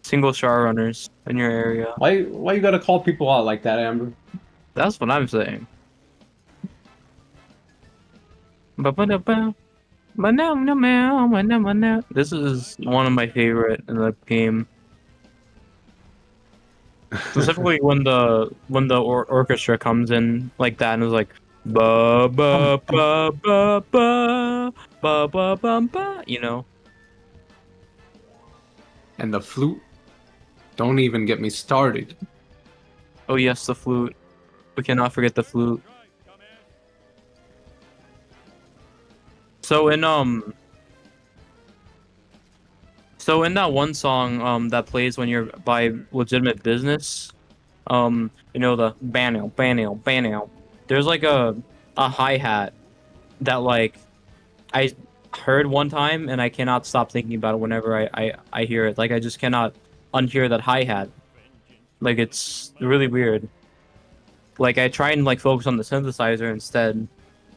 single char runners in your area. Why you gotta call people out like that, Amber? That's what I'm saying. This is one of my favorite in the game. Specifically when the orchestra comes in like that and is like ba ba ba ba ba ba ba ba ba, you know. And the flute. Don't even get me started. Oh yes, the flute. We cannot forget the flute. So in that one song that plays when you're by legitimate business, you know, the banal. There's like a hi-hat that like I heard one time, and I cannot stop thinking about it whenever I hear it. Like, I just cannot unhear that hi-hat. Like, it's really weird. Like, I try and, like, focus on the synthesizer instead,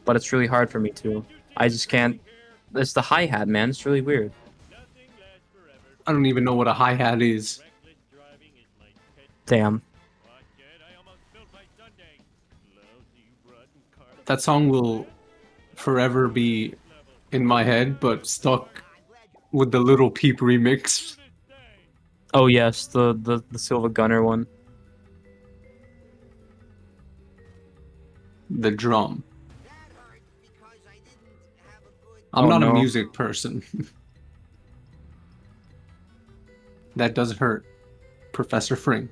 but it's really hard for me to. I just can't... It's the hi-hat, man. It's really weird. I don't even know what a hi-hat is. Damn. That song will forever be in my head, but stuck with the Little Peep remix. Oh, yes, the Silva Gunner one. The drum. I'm Oh, not a no. music person. That does hurt. Professor Frink.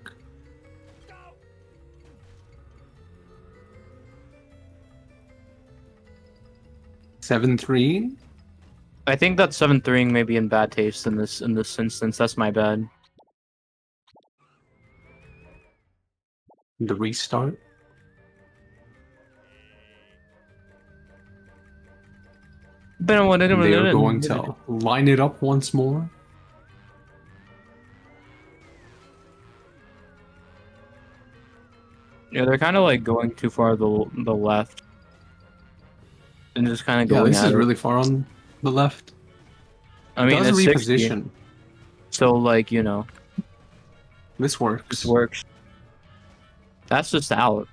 Seven three. I think that 7-3 may be in bad taste in this instance. That's my bad. The restart. They are going to line it up once more. Yeah, they're kind of like going too far to the left. And just kind of Yeah, going this at is it. really far on the left. I mean, Does it's reposition. 60, so, like, you know. This works. This works. That's just out.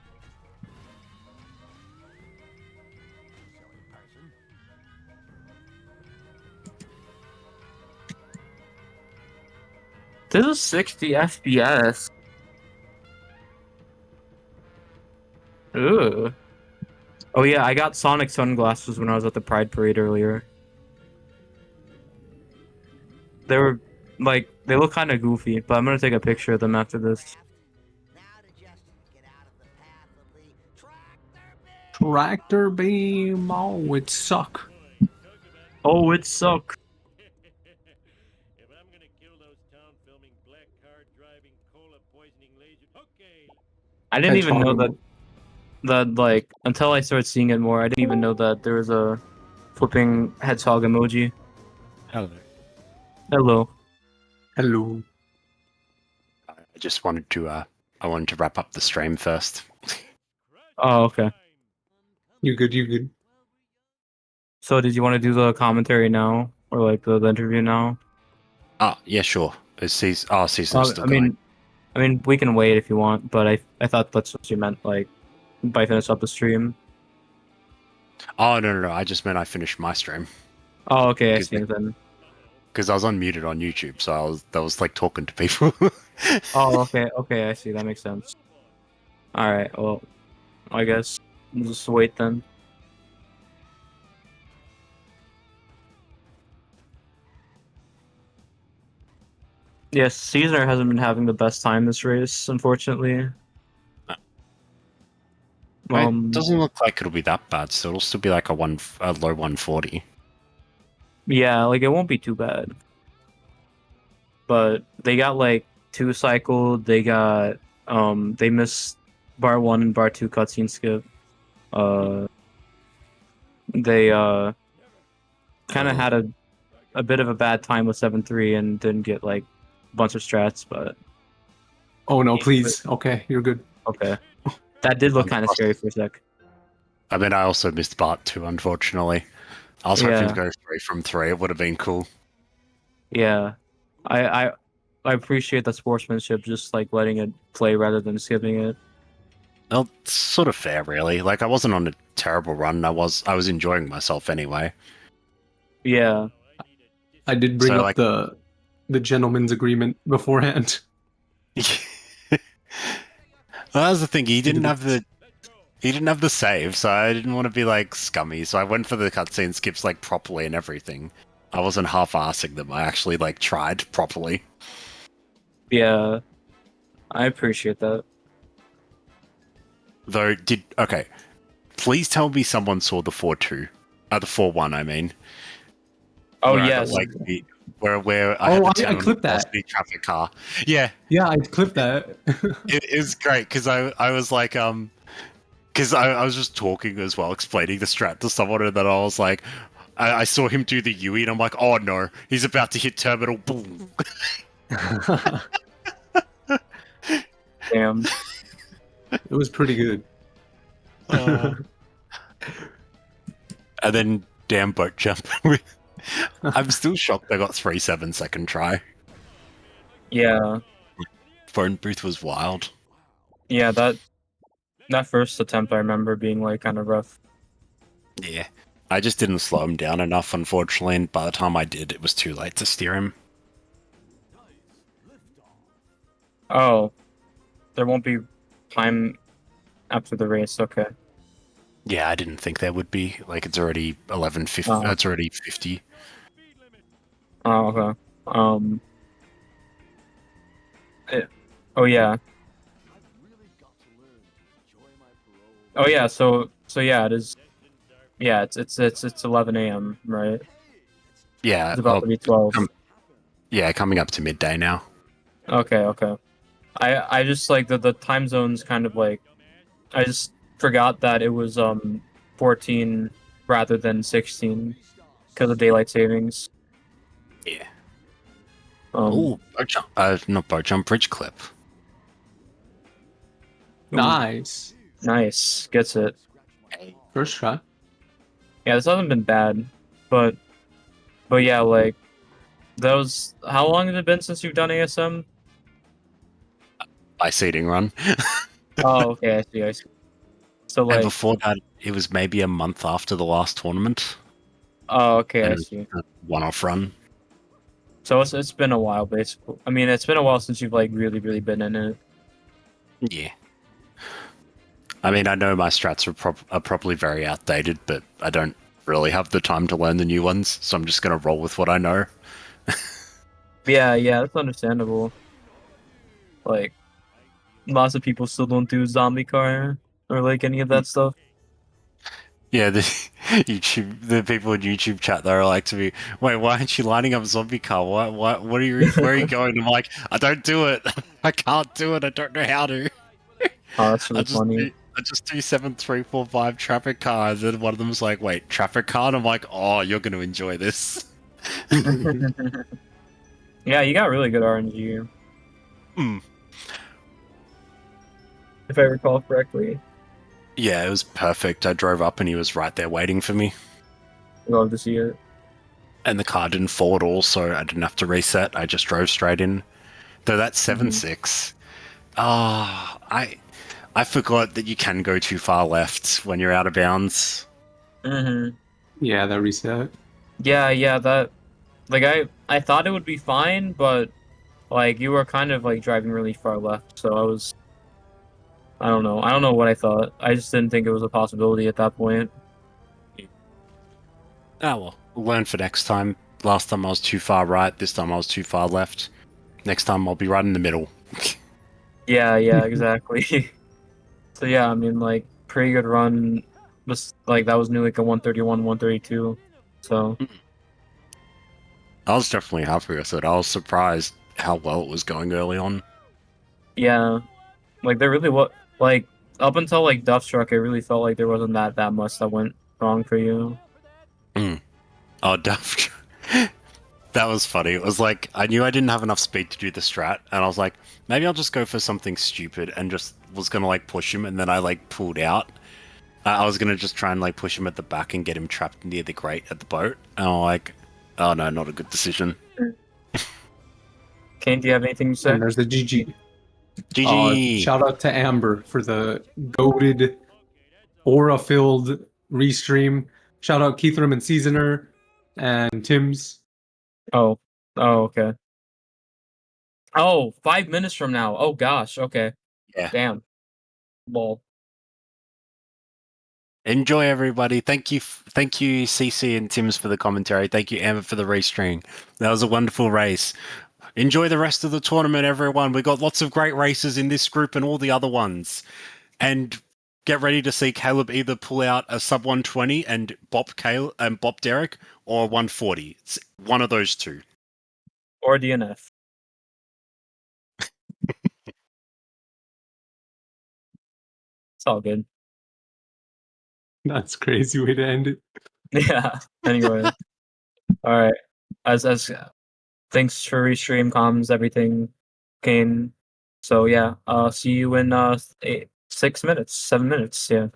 This is 60 FPS. Ooh. Oh yeah, I got Sonic sunglasses when I was at the Pride Parade earlier. They were, like, they look kind of goofy, but I'm gonna take a picture of them after this. Tractor beam. Oh, it suck. Oh, it suck. If I'm gonna kill those town filming black car driving cola poisoning laser, okay. I didn't even know Hedgehog. that like until I started seeing it more. I didn't even know that there was a flipping hedgehog emoji. Hello. Hello. Hello. I just wanted to I wanted to wrap up the stream first. Oh, okay. You good? You good? So did you want to do the commentary now, or like the interview now? Ah, yeah, sure. Season's still I going. mean, we can wait if you want, but I thought that's what you meant, like, by finish up the stream. Oh no! I just meant I finished my stream Oh, okay, I Because see then. because I was unmuted on YouTube, so I was like talking to people. Oh, okay, I see. That makes sense. All right, well, I guess we'll just wait then. Yes, Caesar hasn't been having the best time this race, unfortunately. It doesn't look like it'll be that bad. So it'll still be like a low 140. Yeah, like it won't be too bad. But they got like 2 cycled. They got they missed bar 1 and bar 2 cutscene skip. They kind of had a bit of a bad time with 7-3 and didn't get like a bunch of strats, but Oh no, please. Okay, you're good. okay. That did look kind of scary for a sec. I mean, I also missed part 2, unfortunately. I was hoping Yeah. to go 3 from 3. It would have been cool. Yeah. I appreciate the sportsmanship, just like letting it play rather than skipping it. Well, it's sort of fair, really. Like, I wasn't on a terrible run. I was enjoying myself anyway. Yeah. I did bring So, up like- the gentleman's agreement beforehand. Well, that was the thing. He didn't have the save, so I didn't want to be like scummy. So I went for the cutscene skips like properly and everything. I wasn't half-assing them. I actually like tried properly. Yeah. I appreciate that. Though, okay. Please tell me someone saw the 4-2, the 4-1. I mean. Oh where I yes. got, like where I had the I clipped that. speed traffic car. Yeah. Yeah, I clipped that. It was great because I was like because I was just talking as well, explaining the strat to someone, and then I was like, I saw him do the Yui, and I'm like, oh no, he's about to hit terminal. Boom. Damn. It was pretty good. And then damn boat jump. I'm still shocked I got 3-7 second try. Yeah. Phone booth was wild. Yeah, that first attempt I remember being like kind of rough. Yeah. I just didn't slow him down enough, unfortunately, and by the time I did, it was too late to steer him. Oh. There won't be time after the race, okay. Yeah, I didn't think there would be. Like, it's already 11:50. Oh. It's already 50. Oh, okay. Oh yeah. Oh yeah, so yeah, it is. Yeah, it's 11 a.m. right? Yeah, It's about to be 12. yeah, coming up to midday now. Okay. I just like the time zones kind of like I just forgot that it was 14 rather than 16 because of daylight savings. Yeah. Um, Boat jump. Not boat jump, bridge clip. Nice. nice, gets it. First try. Yeah, this hasn't been bad, but yeah, like those. How long has it been since you've done ASM? By seating run. Oh, okay, I see. So And like, before that, it was maybe a month after the last tournament. oh, okay, And I it was see. a one-off run. So it's been a while, basically. I mean, it's been a while since you've like really been in it. Yeah. I mean, I know my strats are probably very outdated, but I don't really have the time to learn the new ones, so I'm just going to roll with what I know. Yeah, that's understandable. Like, lots of people still don't do zombie car or like any of that stuff. Yeah, the the people in YouTube chat though are like to me, wait, why aren't you lining up zombie car? What are you, where are you going? I'm like, I don't do it. I can't do it. I don't know how to. Oh, that's really funny. I just do 7-3-4-5 traffic car, and then one of them was like, wait, traffic car? And I'm like, oh, you're going to enjoy this. Yeah, you got really good RNG, Mm. if I recall correctly. Yeah, it was perfect. I drove up and he was right there waiting for me. Love to see it. And the car didn't fall at all, so I didn't have to reset. I just drove straight in. Though that's 7-6. Ah, I forgot that you can go too far left when you're out of bounds. Mm-hmm. Yeah, that reset. Yeah, that like I thought it would be fine, but like you were kind of like driving really far left, so I don't know. I don't know what I thought. I just didn't think it was a possibility at that point. Ah well, we'll learn for next time. Last time I was too far right, this time I was too far left. Next time I'll be right in the middle. Yeah, exactly. So yeah, I mean like pretty good run. Was like that was new like a 131, 132. So I was definitely happy with it. I was surprised how well it was going early on. yeah, like there really was like up until like Duff Truck, it really felt like there wasn't that much that went wrong for you. Oh, Duff. That was funny. It was like, I knew I didn't have enough speed to do the strat, and I was like, maybe I'll just go for something stupid, and just was gonna like push him, and then I like pulled out. I was gonna just try and like push him at the back and get him trapped near the grate at the boat, and I'm like, oh no, not a good decision. Kane, do you have anything to say? And there's the GG. GG! Shout out to Amber for the goaded aura-filled restream. Shout out KthRam and Seasoner and Tim's. Oh, okay. Oh, 5 minutes from now. Oh gosh. Okay. Yeah. Damn. Lol. Enjoy, everybody. Thank you, CC and Tim's for the commentary. Thank you, Amber, for the restream. That was a wonderful race. Enjoy the rest of the tournament, everyone. We got lots of great races in this group and all the other ones. And get ready to see Caleb either pull out a sub 120 and bop Derek, or 140. It's one of those two. Or DNF. It's all good. That's a crazy way to end it. Yeah. Anyway, all right. As thanks for restream comms everything, Kane. So yeah, see you in 6 minutes, 7 minutes. Yeah.